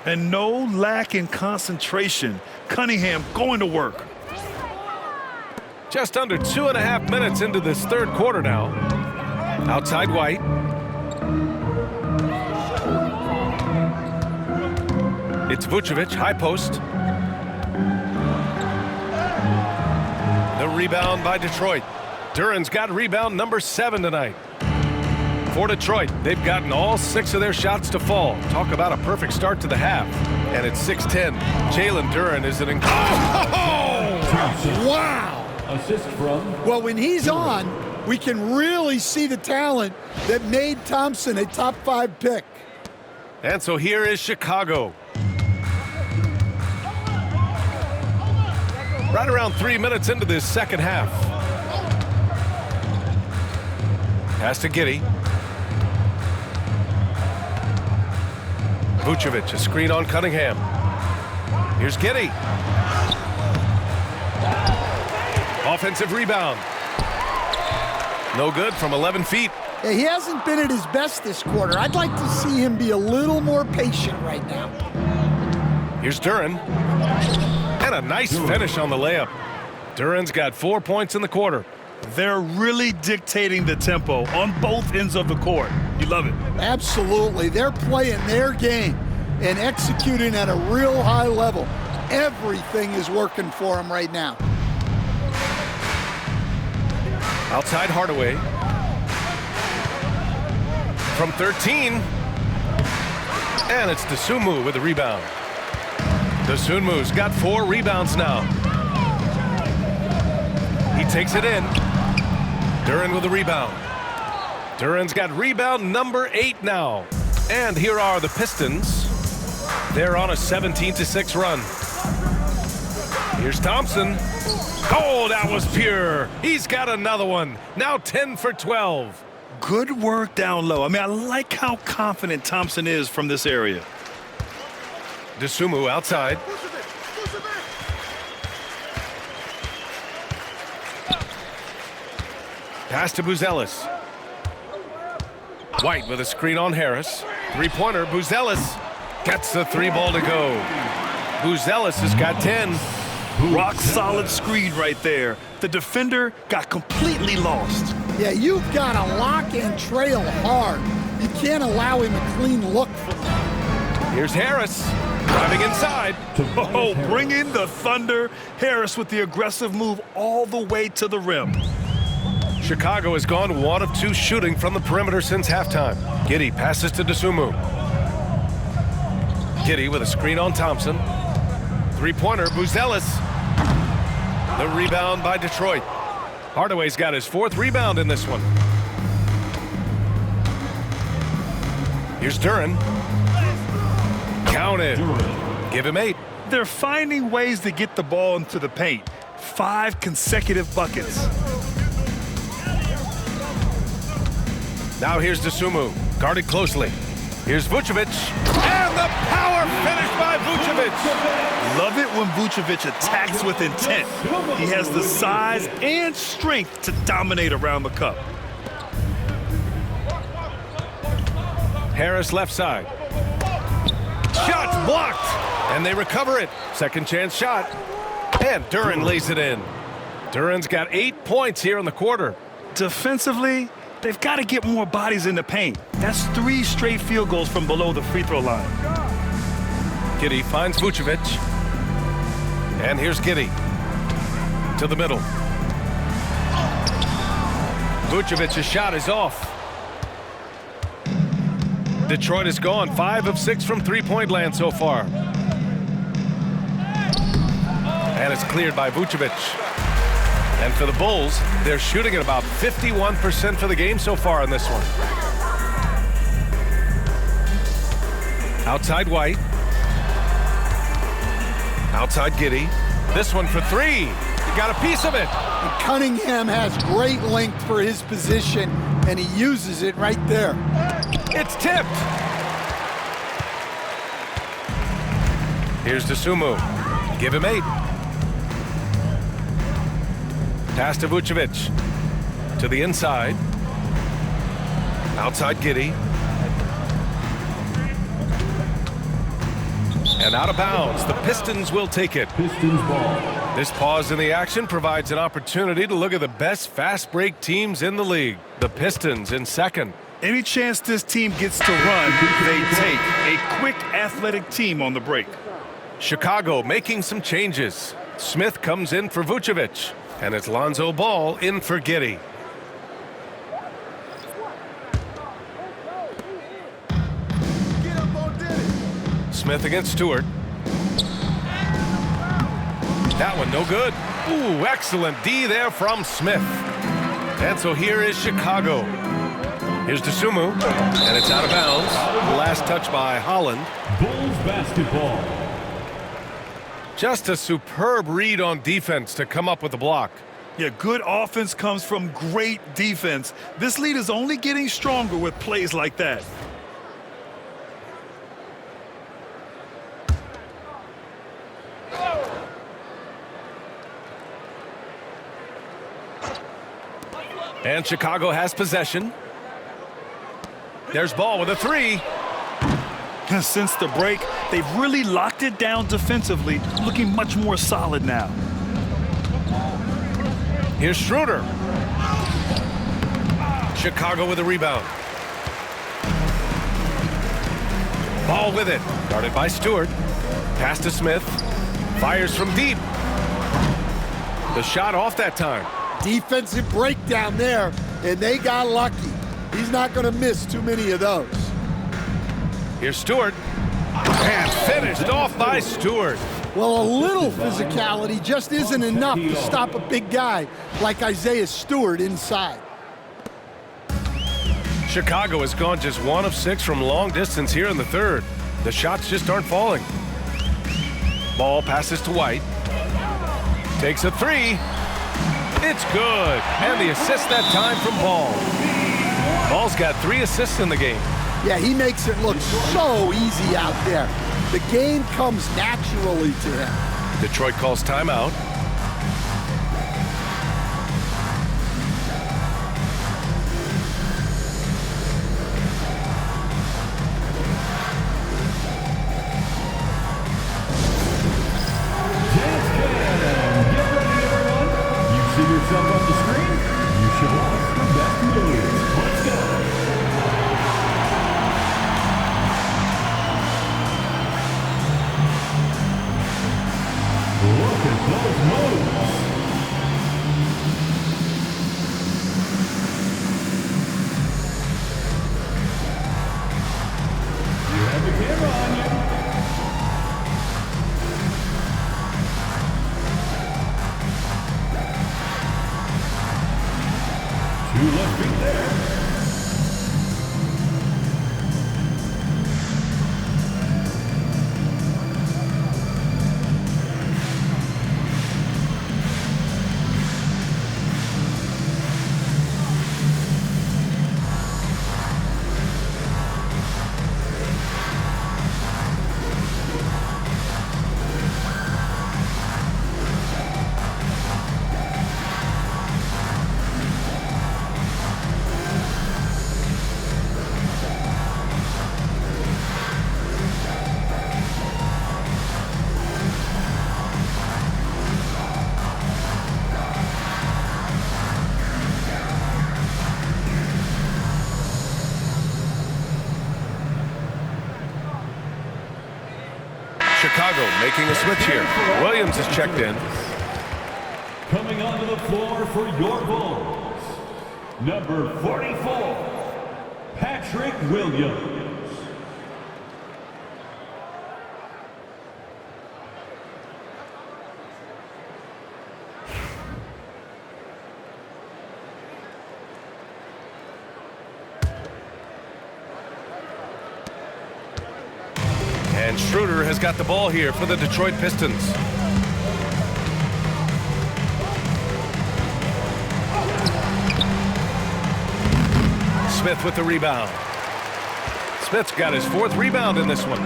And no lack in concentration. Cunningham going to work. Just under 2.5 minutes into this third quarter now. Outside White. It's Vucevic, high post. The rebound by Detroit. Duran's got rebound number 7 tonight. For Detroit, they've gotten all 6 of their shots to fall. Talk about a perfect start to the half. And it's 6-10. Jalen Duran is an incredible. Wow! Assist from. Well, when he's on, we can really see the talent that made Thompson a top 5 pick. And so here is Chicago. Right around 3 minutes into this second half. Pass to Giddey. Vucevic, a screen on Cunningham. Here's Giddey. Offensive rebound. No good from 11 feet. Yeah, he hasn't been at his best this quarter. I'd like to see him be a little more patient right now. Here's Duren. And a nice finish on the layup. Duren's got 4 points in the quarter. They're really dictating the tempo on both ends of the court. You love it. Absolutely. They're playing their game and executing at a real high level. Everything is working for them right now. Outside Hardaway. From 13. And it's Dosunmu with the rebound. Dosunmu's got 4 rebounds now. He takes it in. Duren with the rebound. Duren's got rebound number 8 now. And here are the Pistons. They're on a 17-6 run. Here's Thompson. Oh, that was pure. He's got another one. Now 10 for 12. Good work down low. I mean, I like how confident Thompson is from this area. Dosunmu outside. Pass to Buzelis. White with a screen on Harris. Three-pointer, Buzelis gets the 3 ball to go. Buzelis has got 10. Rock solid screen right there. The defender got completely lost. Yeah, you've got to lock and trail hard. You can't allow him a clean look from that. Here's Harris driving inside. Oh, bring in the thunder. Harris with the aggressive move all the way to the rim. Chicago has gone 1 of 2 shooting from the perimeter since halftime. Giddey passes to Dosunmu. Giddey with a screen on Thompson. Three-pointer, Buzelis. The rebound by Detroit. Hardaway's got his 4th rebound in this one. Here's Duren. Counted. Give him 8. They're finding ways to get the ball into the paint. 5 consecutive buckets. Now here's Dosunmu, guarded closely. Here's Vucevic, and the power finish by Vucevic. Love it when Vucevic attacks with intent. He has the size and strength to dominate around the cup. Harris left side. Shot's blocked, and they recover it. Second chance shot, and Duren lays it in. Duren's got 8 points here in the quarter. Defensively, they've got to get more bodies in the paint. That's 3 straight field goals from below the free throw line. Giddey finds Vucevic. And here's Giddey. To the middle. Vucevic's shot is off. Detroit is gone 5 of 6 from three-point land so far. And it's cleared by Vucevic. And for the Bulls, they're shooting at about 51% for the game so far in this one. Outside White. Outside Giddey. This one for 3. He got a piece of it. And Cunningham has great length for his position, and he uses it right there. It's tipped. Here's Dosunmu. Give him 8. Pass to Vucevic. To the inside. Outside Giddey. And out of bounds. The Pistons will take it. Pistons ball. This pause in the action provides an opportunity to look at the best fast break teams in the league. The Pistons in second. Any chance this team gets to run, they take. A quick athletic team on the break. Chicago making some changes. Smith comes in for Vucevic. And it's Lonzo Ball in for Giddey. Smith against Stewart. That one no good. Ooh, excellent D there from Smith. And so here is Chicago. Here's Dosunmu, and it's out of bounds. Last touch by Holland. Bulls basketball. Just a superb read on defense to come up with the block. Yeah, good offense comes from great defense. This lead is only getting stronger with plays like that. And Chicago has possession. There's Ball with a three. Since the break, they've really locked it down defensively, looking much more solid now. Here's Schroeder. Chicago with a rebound. Ball with it. Guarded by Stewart. Pass to Smith. Fires from deep. The shot off that time. Defensive breakdown there, and they got lucky. He's not going to miss too many of those. Here's Stewart. And finished off by Stewart. Well, a little physicality just isn't enough to stop a big guy like Isaiah Stewart inside. Chicago has gone just 1 of 6 from long distance here in the third. The shots just aren't falling. Ball passes to White. Takes a three. It's good. And the assist that time from Ball. Ball's got 3 assists in the game. Yeah, he makes it look so easy out there. The game comes naturally to him. Detroit calls timeout. See yourself on the screen? You should watch the best moves. Let's go. Look at those moves. You have the camera on you. Two left feet there. Chicago making a switch here. Williams is checked in. Coming onto the floor for your Bulls, number 44, Patrick Williams. And Schroeder has got the ball here for the Detroit Pistons. Smith with the rebound. Smith's got his 4th rebound in this one.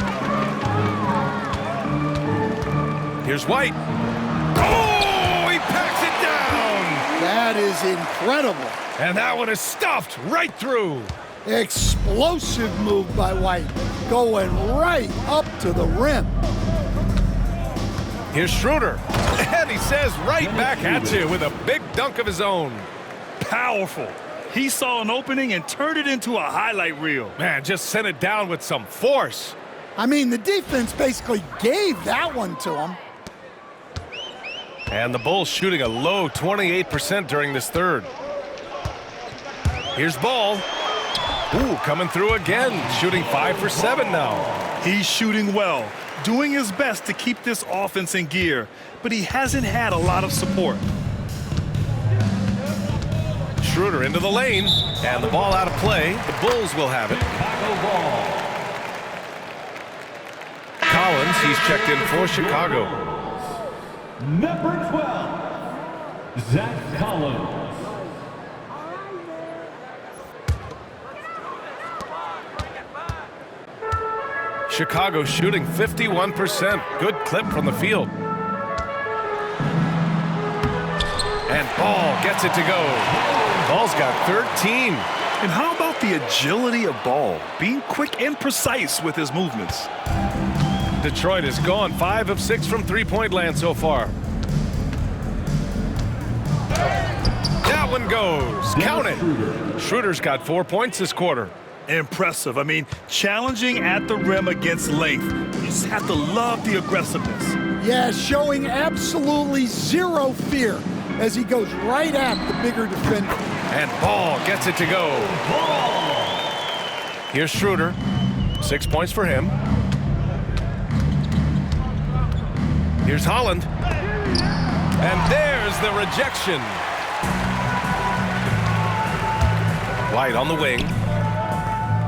Here's White. Oh, he packs it down! That is incredible. And that one is stuffed right through. Explosive move by White, going right up to the rim. Here's Schroeder, and he says right back at you with a big dunk of his own. Powerful. He saw an opening and turned it into a highlight reel. Man, just sent it down with some force. I mean, the defense basically gave that one to him. And the Bulls shooting a low 28% during this third. Here's Ball. Ooh, coming through again, shooting 5 for 7 now. He's shooting well, doing his best to keep this offense in gear, but he hasn't had a lot of support. Schroeder into the lane, and the ball out of play. The Bulls will have it. Collins, he's checked in for Chicago. Number 12, Zach Collins. Chicago shooting 51%. Good clip from the field. And Ball gets it to go. Ball's got 13. And how about the agility of Ball, being quick and precise with his movements? Detroit is gone 5 of 6 from three-point land so far. That one goes. Count it. Schroeder's got 4 points this quarter. Impressive. I mean, challenging at the rim against length. You just have to love the aggressiveness. Yeah, showing absolutely zero fear as he goes right at the bigger defender. And Ball gets it to go. Here's Schroeder. 6 points for him. Here's Holland. And there's the rejection. White on the wing.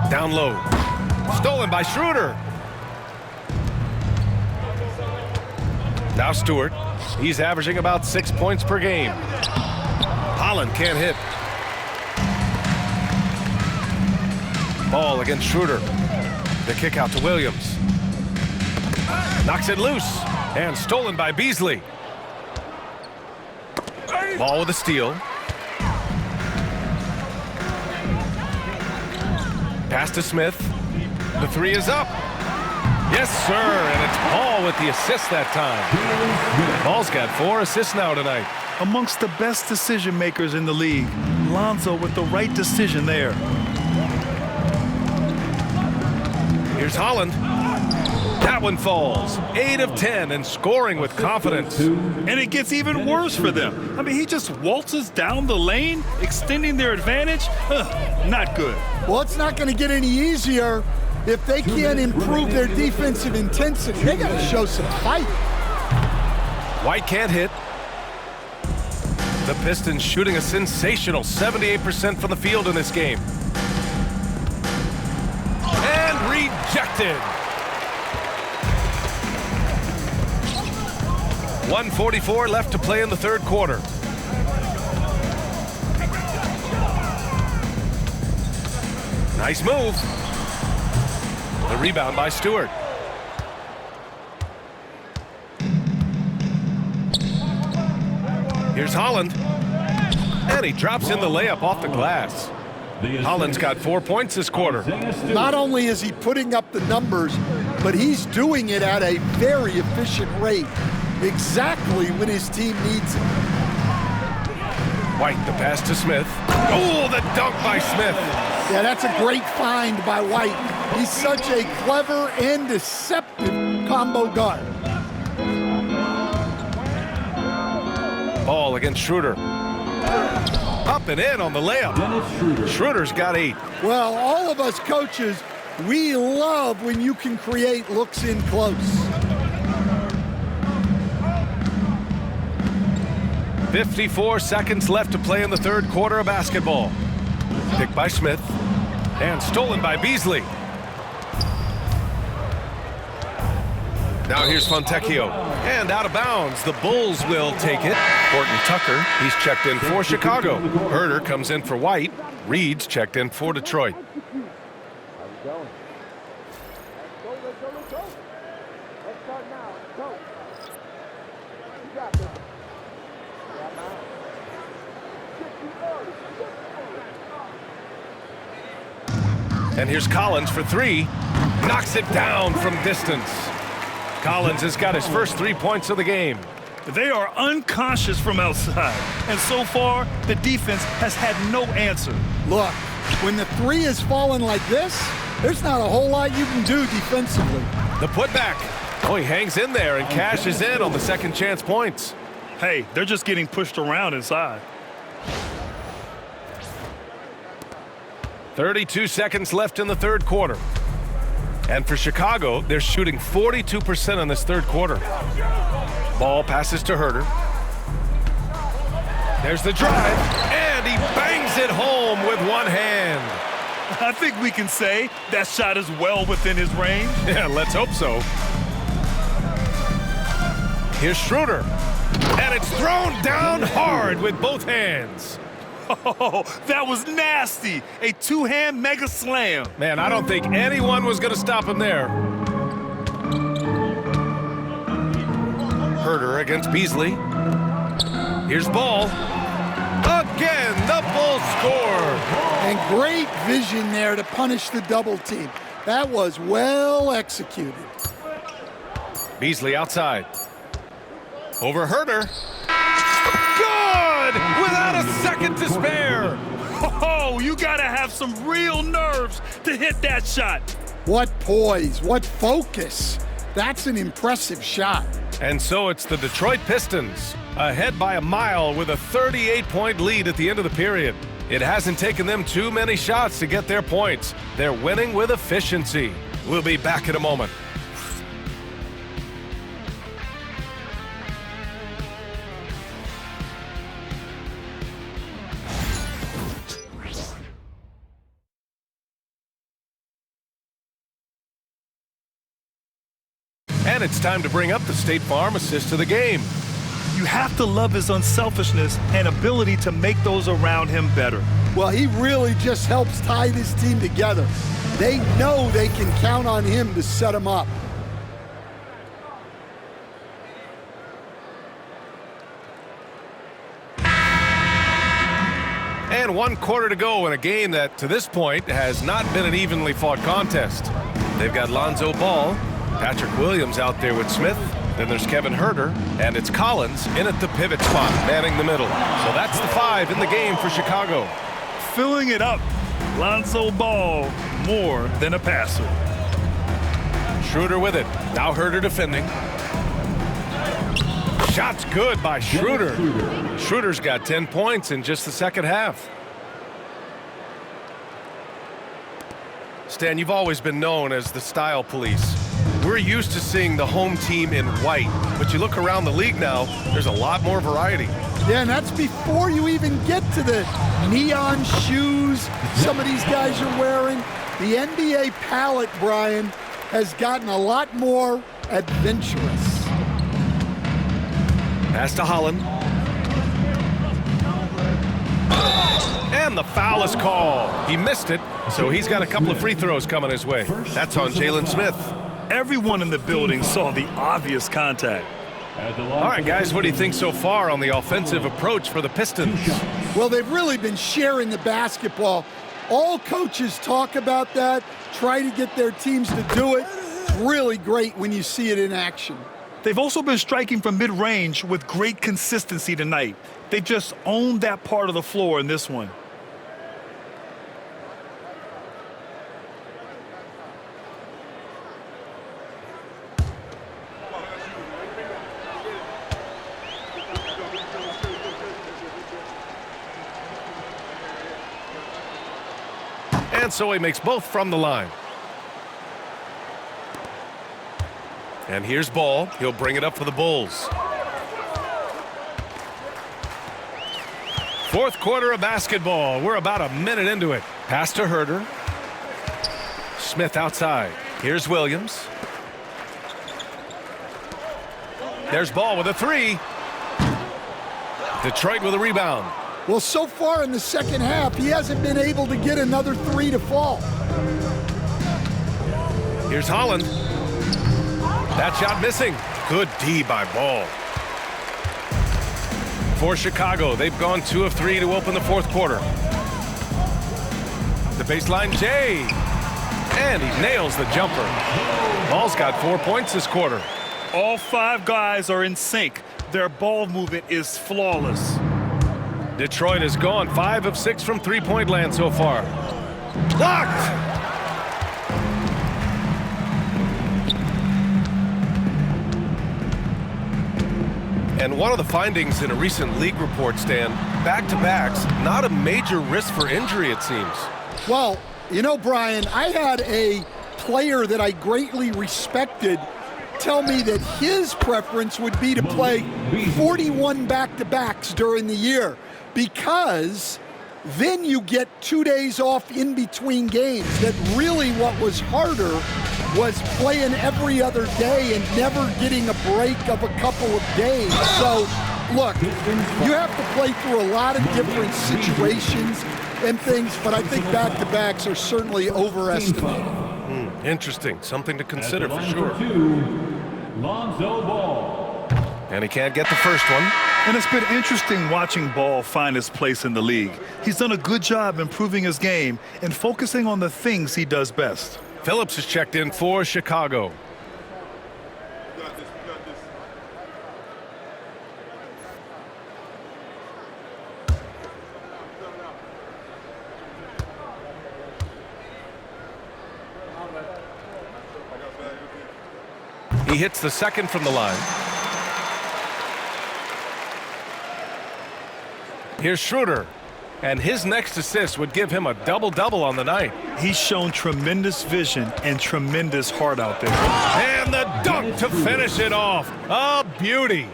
Down low. Stolen by Schroeder. Now Stewart. He's averaging about 6 points per game. Holland can't hit. Ball against Schroeder. The kick out to Williams. Knocks it loose. And stolen by Beasley. Ball with a steal. Pass to Smith. The three is up. Yes, sir. And it's Ball with the assist that time. Ball's got 4 assists now tonight. Amongst the best decision makers in the league. Lonzo with the right decision there. Here's Holland. That one falls. 8 of 10 and scoring with confidence. And it gets even worse for them. I mean, he just waltzes down the lane, extending their advantage. Not good. Well, it's not going to get any easier if they can't improve their defensive intensity. They got to show some fight. White can't hit. The Pistons shooting a sensational 78% from the field in this game. And rejected. 1:44 left to play in the third quarter. Nice move. The rebound by Stewart. Here's Holland. And he drops in the layup off the glass. Holland's got 4 points this quarter. Not only is he putting up the numbers, but he's doing it at a very efficient rate. Exactly when his team needs it. White, the pass to Smith. Oh, the dunk by Smith. Yeah, that's a great find by White. He's such a clever and deceptive combo guard. Ball against Schroeder. Up and in on the layup. Schroeder's got 8. Well, all of us coaches, we love when you can create looks in close. 54 seconds left to play in the third quarter of basketball. Picked by Smith and stolen by Beasley. Now here's Fontecchio and out of bounds. The Bulls will take it. Horton Tucker, he's checked in for Chicago. Herder comes in for White. Reed's checked in for Detroit. And here's Collins for 3. Knocks it down from distance. Collins has got his first 3 points of the game. They are unconscious from outside. And so far, the defense has had no answer. Look, when the 3 is falling like this, there's not a whole lot you can do defensively. The putback. Oh, he hangs in there and cashes in on the second chance points. Hey, they're just getting pushed around inside. 32 seconds left in the third quarter. And for Chicago, they're shooting 42% in this third quarter. Ball passes to Herder. There's the drive, and he bangs it home with one hand. I think we can say that shot is well within his range. Yeah, let's hope so. Here's Schroeder. And it's thrown down hard with both hands. Oh, that was nasty. A two-hand mega slam. Man, I don't think anyone was going to stop him there. Herder against Beasley. Here's Ball. Again, the Bulls score. And great vision there to punish the double team. That was well executed. Beasley outside. Over Herder. Good! Without a second to spare. Oh, you gotta have some real nerves to hit that shot. What poise, what focus. That's an impressive shot. And so it's the Detroit Pistons, ahead by a mile with a 38-point lead at the end of the period. It hasn't taken them too many shots to get their points. They're winning with efficiency. We'll be back in a moment. And it's time to bring up the State Farm assist to the game. You have to love his unselfishness and ability to make those around him better. Well, he really just helps tie this team together. They know they can count on him to set them up. And 1 quarter to go in a game that, to this point, has not been an evenly fought contest. They've got Lonzo Ball, Patrick Williams out there with Smith. Then there's Kevin Herder, and it's Collins in at the pivot spot, manning the middle. So that's the 5 in the game for Chicago. Filling it up. Lonzo Ball, more than a passer. Schroeder with it. Now Herder defending. Shot's good by Schroeder. Schroeder's got 10 points in just the second half. Stan, you've always been known as the style police. We're used to seeing the home team in white, but you look around the league now, there's a lot more variety. Yeah, and that's before you even get to the neon shoes some of these guys are wearing. The NBA palette, Brian, has gotten a lot more adventurous. Pass to Holland. And the foul is called. He missed it, so he's got a couple of free throws coming his way. That's on Jalen Smith. Everyone in the building saw the obvious contact. All right, guys, what do you think so far on the offensive approach for the Pistons? Well, they've really been sharing the basketball. All coaches talk about that, try to get their teams to do it. It's really great when you see it in action. They've also been striking from mid-range with great consistency tonight. They've just owned that part of the floor in this one. And so he makes both from the line. And here's Ball. He'll bring it up for the Bulls. Fourth quarter of basketball. We're about a minute into it. Pass to Herder. Smith outside. Here's Williams. There's Ball with a 3. Detroit with a rebound. Well, so far in the second half, he hasn't been able to get another 3 to fall. Here's Holland. That shot missing. Good D by Ball. For Chicago, they've gone 2 of 3 to open the fourth quarter. The baseline, Jay. And he nails the jumper. Ball's got 4 points this quarter. All 5 guys are in sync. Their ball movement is flawless. Detroit has gone 5 of 6 from three-point land so far. Blocked! And one of the findings in a recent league report, Stan, back-to-backs, not a major risk for injury, it seems. Well, you know, Brian, I had a player that I greatly respected tell me that his preference would be to play 41 back-to-backs during the year because Then you get 2 days off in between games. That really what was harder was playing every other day and never getting a break of a couple of days. So, look, you have to play through a lot of different situations and things, but I think back-to-backs are certainly overestimated. Interesting. Something to consider for sure. Lonzo Ball. And he can't get the first one. And it's been interesting watching Ball find his place in the league. He's done a good job improving his game and focusing on the things he does best. Phillips is checked in for Chicago. He hits the second from the line. Here's Schroeder, and his next assist would give him a double-double on the night. He's shown tremendous vision and tremendous heart out there. And the dunk to finish it off. A beauty.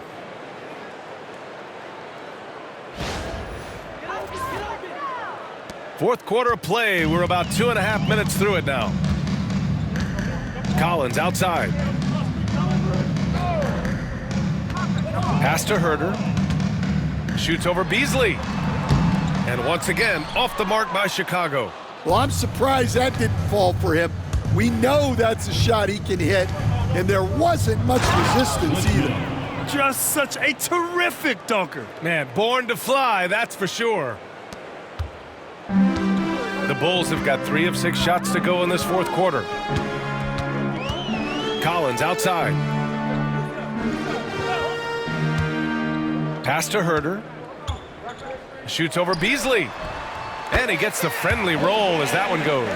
Fourth quarter of play. We're about 2.5 minutes through it now. Collins outside. Pass to Herter. Shoots over Beasley. And once again, off the mark by Chicago. Well, I'm surprised that didn't fall for him. We know that's a shot he can hit, and there wasn't much resistance either. Just such a terrific dunker. Man, born to fly, that's for sure. The Bulls have got 3 of 6 shots to go in this fourth quarter. Collins outside. Pass to Herter. Shoots over Beasley. And he gets the friendly roll as that one goes.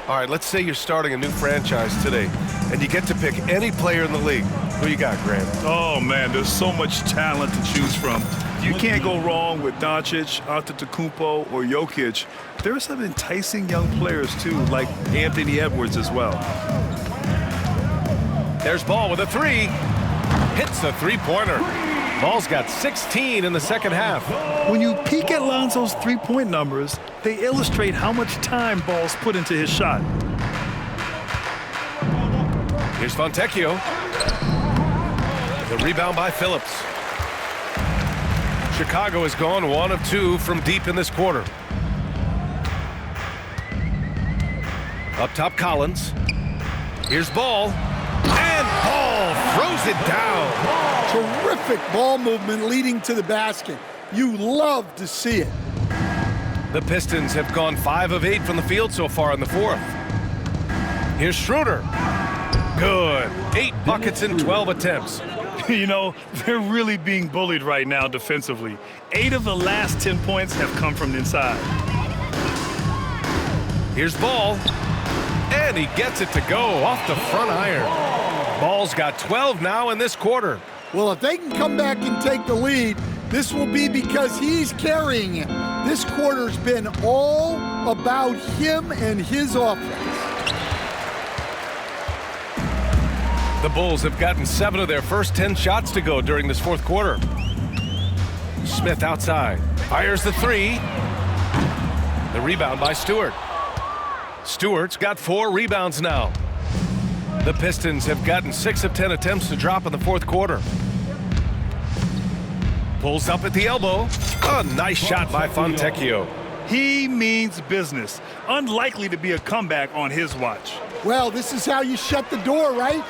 All right, let's say you're starting a new franchise today, and you get to pick any player in the league. Who you got, Grant? Oh, man, there's so much talent to choose from. You can't go wrong with Doncic, Antetokounmpo, or Jokic. There are some enticing young players, too, like Anthony Edwards as well. There's Ball with a 3. Hits the three-pointer. Ball's got 16 in the second half. When you peek at Lonzo's three-point numbers, they illustrate how much time Ball's put into his shot. Here's Fontecchio. The rebound by Phillips. Chicago has gone 1 of 2 from deep in this quarter. Up top, Collins. Here's Ball. And Ball throws it down. Terrific ball movement leading to the basket. You love to see it. The Pistons have gone 5 of 8 from the field so far in the fourth. Here's Schroeder. Good. 8 buckets in 12 attempts. You know, they're really being bullied right now defensively. 8 of the last 10 points have come from inside. Here's Ball. And he gets it to go off the front iron. Ball's got 12 now in this quarter. Well, if they can come back and take the lead, this will be because he's carrying it. This quarter's been all about him and his offense. The Bulls have gotten 7 of their first 10 shots to go during this fourth quarter. Smith outside. Fires the 3. The rebound by Stewart. Stewart's got 4 rebounds now. The Pistons have gotten 6 of 10 attempts to drop in the fourth quarter. Pulls up at the elbow. A nice shot by Fontecchio. He means business. Unlikely to be a comeback on his watch. Well, this is how you shut the door, right?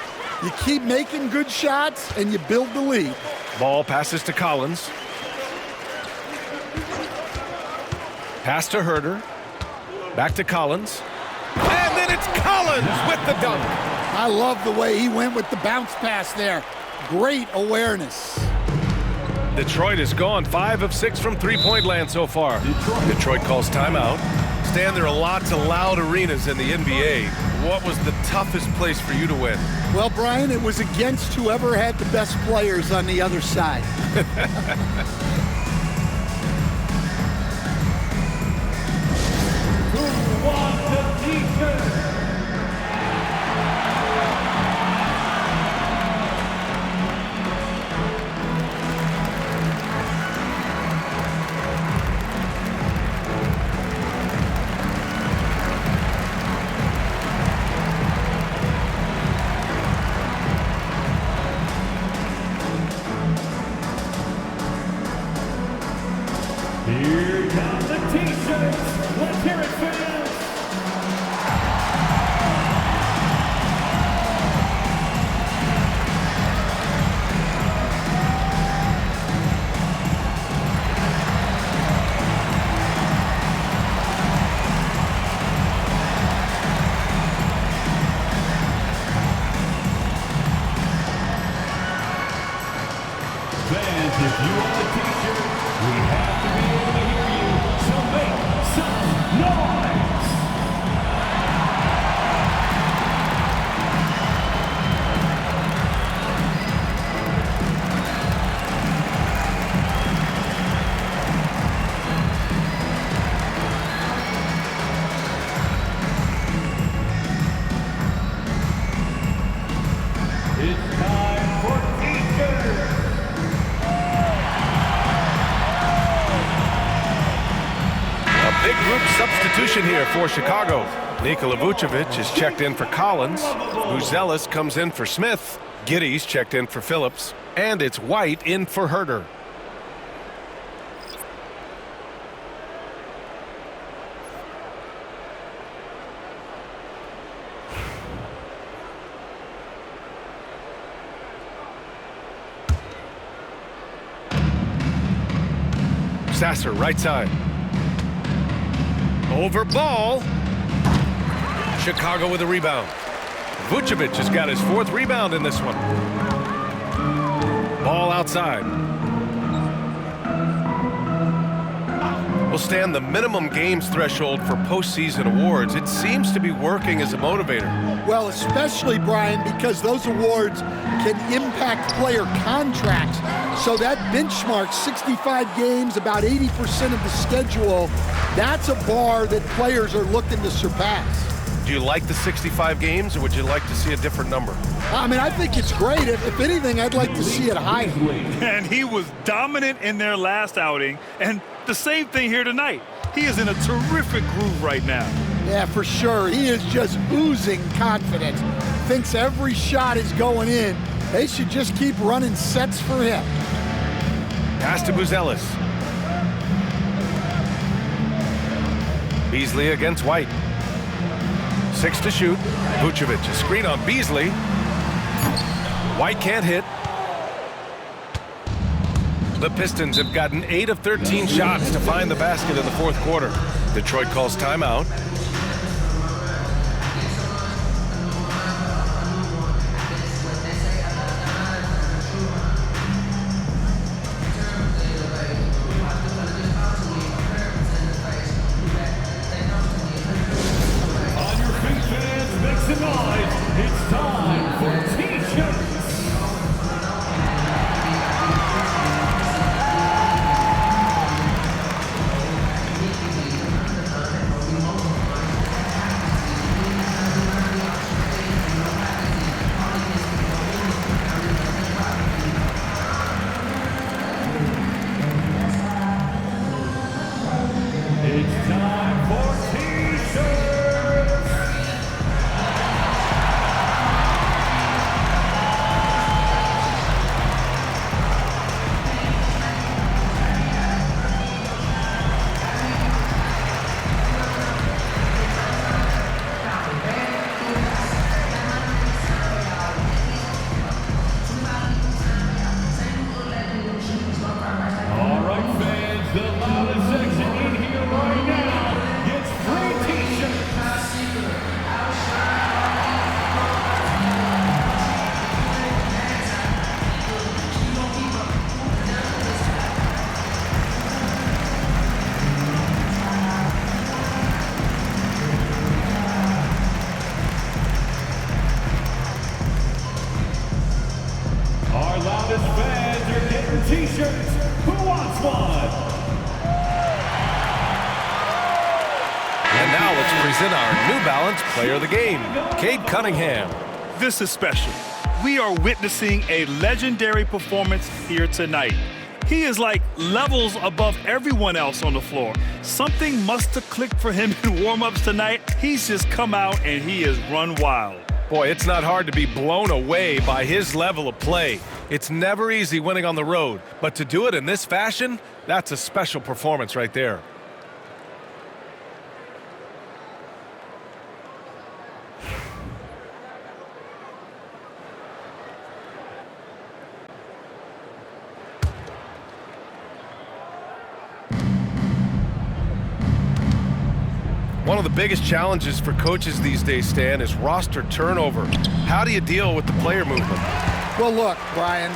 You keep making good shots and you build the lead. Ball passes to Collins. Pass to Herter. Back to Collins. And then it's Collins with the dunk. I love the way he went with the bounce pass there. Great awareness. Detroit has gone 5 of 6 from three-point land so far. Detroit calls timeout. Stan, there are lots of loud arenas in the NBA. What was the toughest place for you to win? Well, Brian, it was against whoever had the best players on the other side. Who wants the t-shirt? Big group substitution here for Chicago. Nikola Vucevic is checked in for Collins. Buzelis comes in for Smith. Giddey's checked in for Phillips. And it's White in for Herter. Sasser, right side. Over ball. Chicago with a rebound. Vucevic has got his 4th rebound in this one. Ball outside. Will stand the minimum games threshold for postseason awards. It seems to be working as a motivator. Well, especially, Brian, because those awards can impact player contracts. So that benchmark, 65 games, about 80% of the schedule, that's a bar that players are looking to surpass. Do you like the 65 games, or would you like to see a different number? I mean, I think it's great. If anything, I'd like to see it higher. And he was dominant in their last outing, and the same thing here tonight. He is in a terrific groove right now. Yeah, for sure. He is just oozing confidence. Thinks every shot is going in. They should just keep running sets for him. Pass to Buzelis. Beasley against White. 6 to shoot. Vucevic, a screen on Beasley. White can't hit. The Pistons have gotten 8 of 13 shots to find the basket in the 4th quarter. Detroit calls timeout. It's time for T-shirts. It's time for T-shirts. T-shirts. Who wants one? And now let's present our New Balance Player of the Game, Cade Cunningham. This is special. We are witnessing a legendary performance here tonight. He is like levels above everyone else on the floor. Something must have clicked for him in warm-ups tonight. He's just come out and he has run wild. Boy, it's not hard to be blown away by his level of play. It's never easy winning on the road, but to do it in this fashion, that's a special performance right there. One of the biggest challenges for coaches these days, Stan, is roster turnover. How do you deal with the player movement? Well, look, Brian,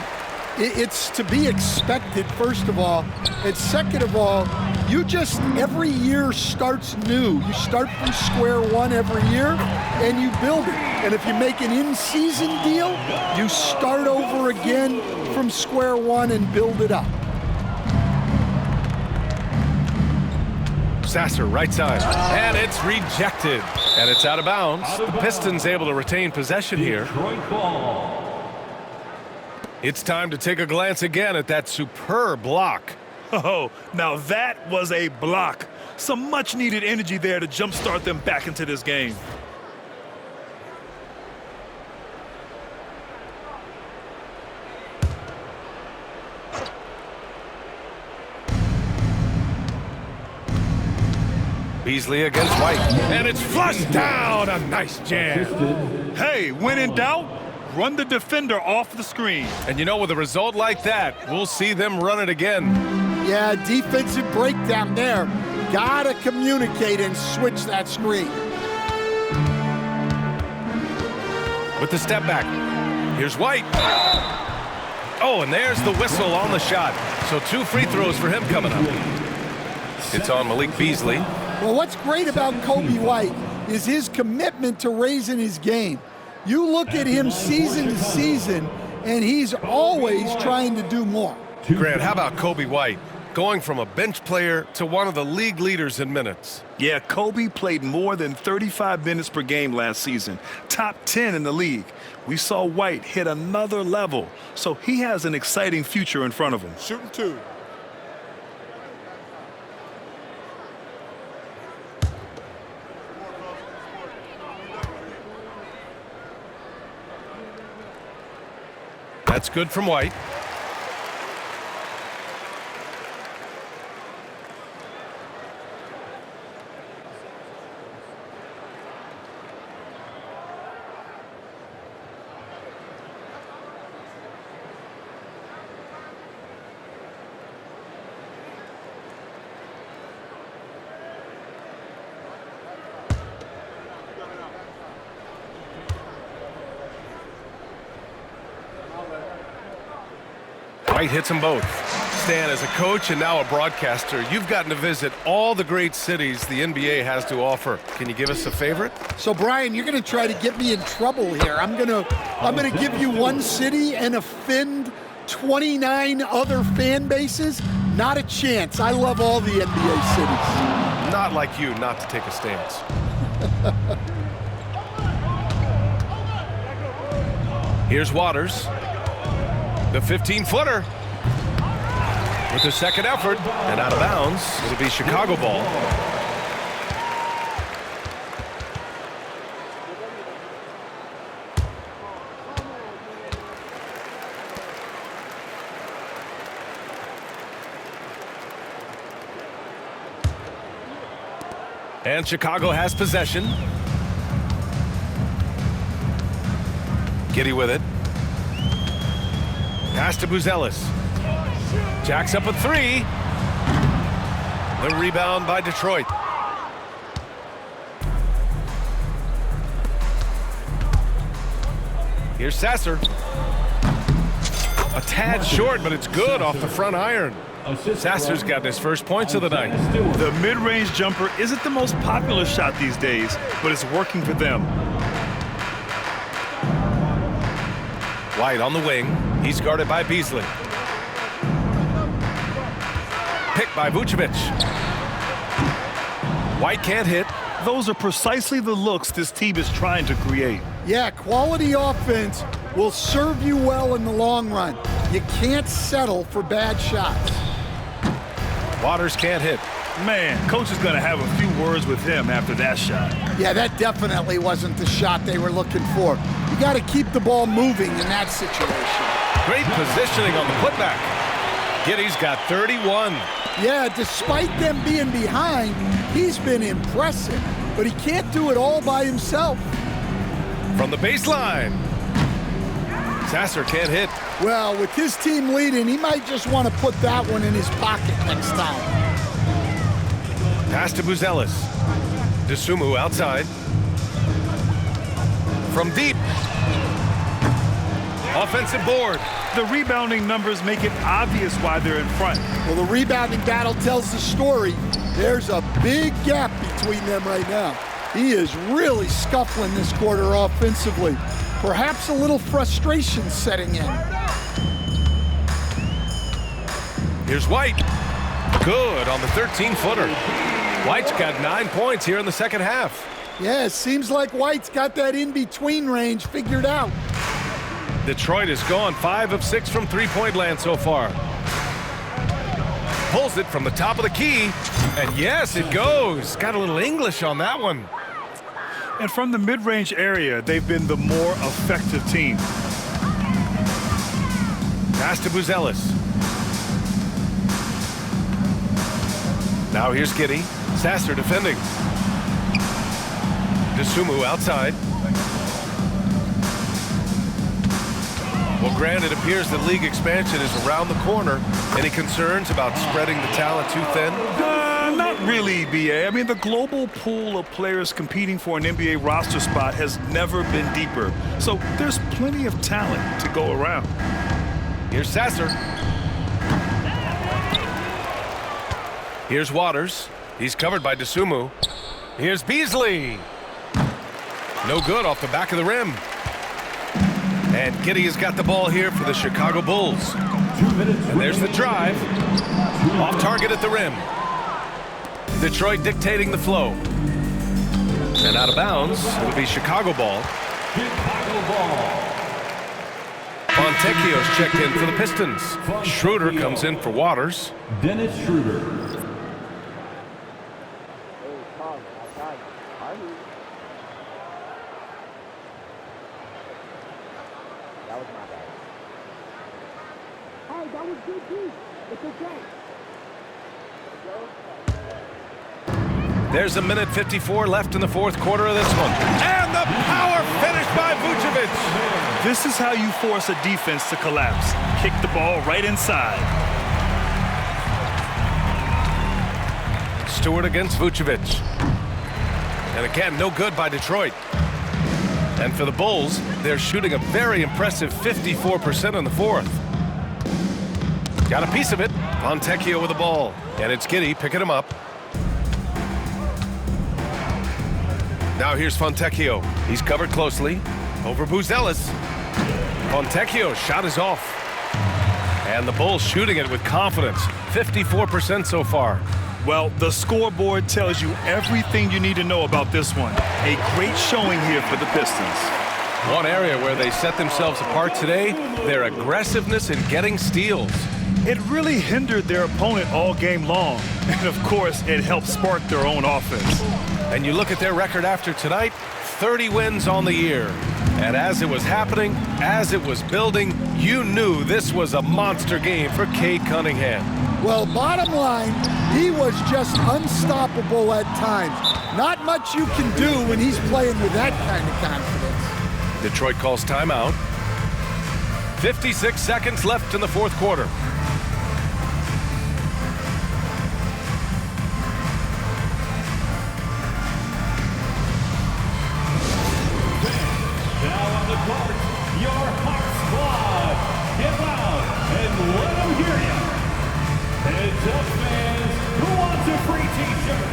it's to be expected, first of all. And second of all, you just, every year starts new. You start from square one every year, and you build it. And if you make an in-season deal, you start over again from square one and build it up. Sasser, right side, and it's rejected, and it's out of bounds. The Pistons able to retain possession here. It's time to take a glance again at that superb block. Oh, now that was a block. Some much-needed energy there to jumpstart them back into this game. Beasley against White, and it's flushed down. A nice jam. Hey, when in doubt, run the defender off the screen. And you know, with a result like that, we'll see them run it again. Yeah, defensive breakdown there. Gotta communicate and switch that screen. With the step back, here's White. Oh, and there's the whistle on the shot. So 2 free throws for him coming up. It's on Malik Beasley. Well, what's great about Coby White is his commitment to raising his game. You look at him season to season, and he's always trying to do more. Grant, how about Coby White? Going from a bench player to one of the league leaders in minutes. Yeah, Coby played more than 35 minutes per game last season, top 10 in the league. We saw White hit another level, so he has an exciting future in front of him. Shooting 2. That's good from White. White hits them both. Stan, as a coach and now a broadcaster, you've gotten to visit all the great cities the NBA has to offer. Can you give us a favorite? So, Brian, you're going to try to get me in trouble here. I'm going to give you one city and offend 29 other fan bases. Not a chance. I love all the NBA cities. Not like you not to take a stance. Here's Waters. The 15-footer. With the second effort, and out of bounds, it'll be Chicago ball. And Chicago has possession. Giddy with it. Pass to Buzelis. Jacks up a 3. The rebound by Detroit. Here's Sasser. A tad short, but it's good off the front iron. Sasser's gotten his first points of the night. The mid-range jumper isn't the most popular shot these days, but it's working for them. White on the wing. He's guarded by Beasley. Picked by Vucevic. White can't hit. Those are precisely the looks this team is trying to create. Yeah, quality offense will serve you well in the long run. You can't settle for bad shots. Waters can't hit. Man, coach is going to have a few words with him after that shot. Yeah, that definitely wasn't the shot they were looking for. You got to keep the ball moving in that situation. Great positioning on the putback. Giddy's got 31. Yeah, despite them being behind, he's been impressive, but he can't do it all by himself. From the baseline. Sasser can't hit. Well, with his team leading, he might just want to put that one in his pocket next time. Pass to Buzelis. Dosunmu outside. From deep. Offensive board. The rebounding numbers make it obvious why they're in front. Well, the rebounding battle tells the story. There's a big gap between them right now. He is really scuffling this quarter offensively. Perhaps a little frustration setting in. Here's White. Good on the 13-footer. White's got 9 points here in the second half. Yeah, it seems like White's got that in-between range figured out. Detroit has gone 5 of 6 from three-point land so far. pulls it from the top of the key. And yes, it goes. Got a little English on that one. And from the mid-range area, they've been the more effective team. Pass to Buzelis. Now here's Giddey. Sasser defending. Dosunmu outside. Well, Grant, it appears that league expansion is around the corner. Any concerns about spreading the talent too thin? Not really, B.A. I mean, the global pool of players competing for an NBA roster spot has never been deeper. So there's plenty of talent to go around. Here's Sasser. Here's Waters. He's covered by Dosunmu. Here's Beasley. No good off the back of the rim. And Giddey has got the ball here for the Chicago Bulls. And there's the drive. Off target at the rim. Detroit dictating the flow. And out of bounds, it'll be Chicago ball. Chicago ball. Fontecchio's checked in for the Pistons. Schroeder comes in for Waters. Dennis Schroeder. There's a minute 54 left in the fourth quarter of this one. And the power finish by Vucevic. This is how you force a defense to collapse. Kick the ball right inside. Stewart against Vucevic. And again, no good by Detroit. And for the Bulls, they're shooting a very impressive 54% in the fourth. Got a piece of it. Fontecchio with the ball. And it's Giddey picking him up. Now here's Fontecchio. He's covered closely. Over Buzelis. Fontecchio's shot is off. And the Bulls shooting it with confidence. 54% so far. Well, the scoreboard tells you everything you need to know about this one. A great showing here for the Pistons. One area where they set themselves apart today, their aggressiveness in getting steals. It really hindered their opponent all game long. And of course, it helped spark their own offense. And you look at their record after tonight, 30 wins on the year. And as it was happening, as it was building, you knew this was a monster game for Cade Cunningham. Well, bottom line, he was just unstoppable at times. Not much you can do when he's playing with that kind of confidence. Detroit calls timeout. 56 seconds left in the fourth quarter. Your Heart Squad. Get loud and let them hear you. Heads up, fans who wants a free t-shirt.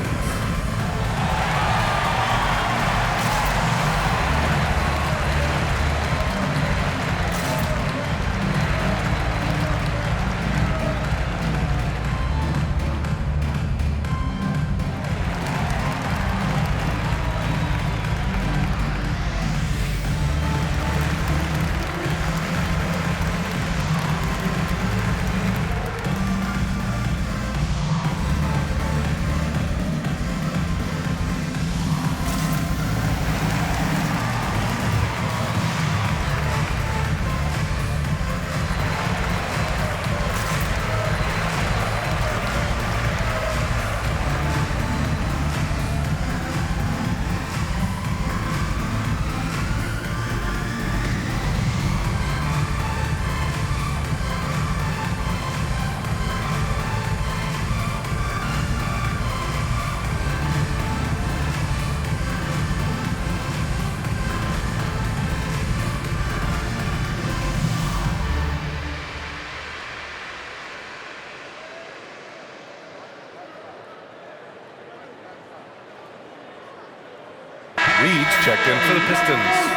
Reed's checked in for the Pistons.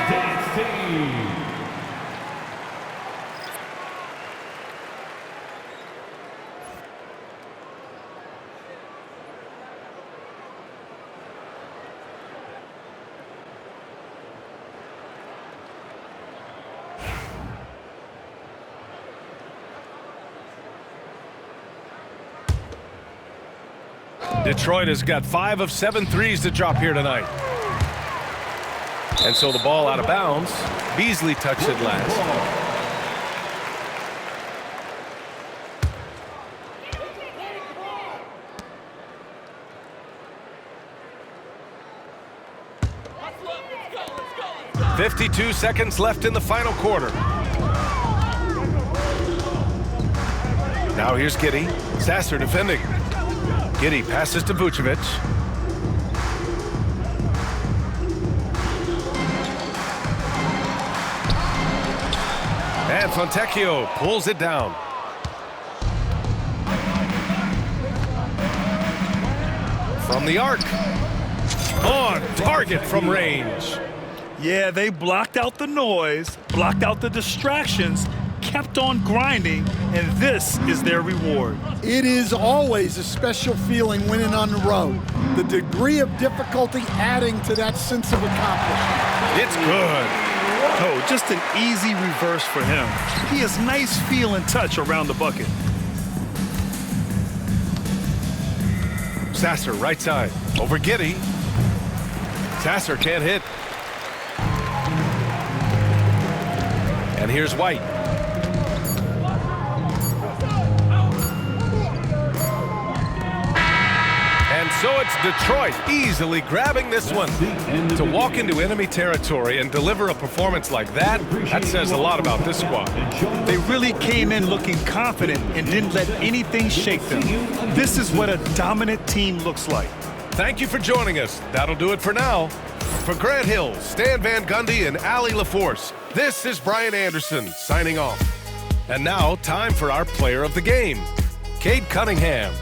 Detroit has got 5 of 7 threes to drop here tonight. And so the ball out of bounds. Beasley touched it last. Let's go. 52 seconds left in the final quarter. Now here's Giddey. Sasser defending. Giddey passes to Vucevic. And Fontecchio pulls it down. From the arc. On target from range. Yeah, they blocked out the noise, blocked out the distractions, kept on grinding, and this is their reward. It is always a special feeling winning on the road. The degree of difficulty adding to that sense of accomplishment. It's good. Oh, just an easy reverse for him. He has nice feel and touch around the bucket. Sasser right side over Giddey. Sasser can't hit. And here's White. And so it's Detroit easily grabbing this one. To walk into enemy territory and deliver a performance like that, that says a lot about this squad. They really came in looking confident and didn't let anything shake them. This is what a dominant team looks like. Thank you for joining us. That'll do it for now. For Grant Hill, Stan Van Gundy, and Allie LaForce, this is Brian Anderson signing off. And now, time for our player of the game, Cade Cunningham.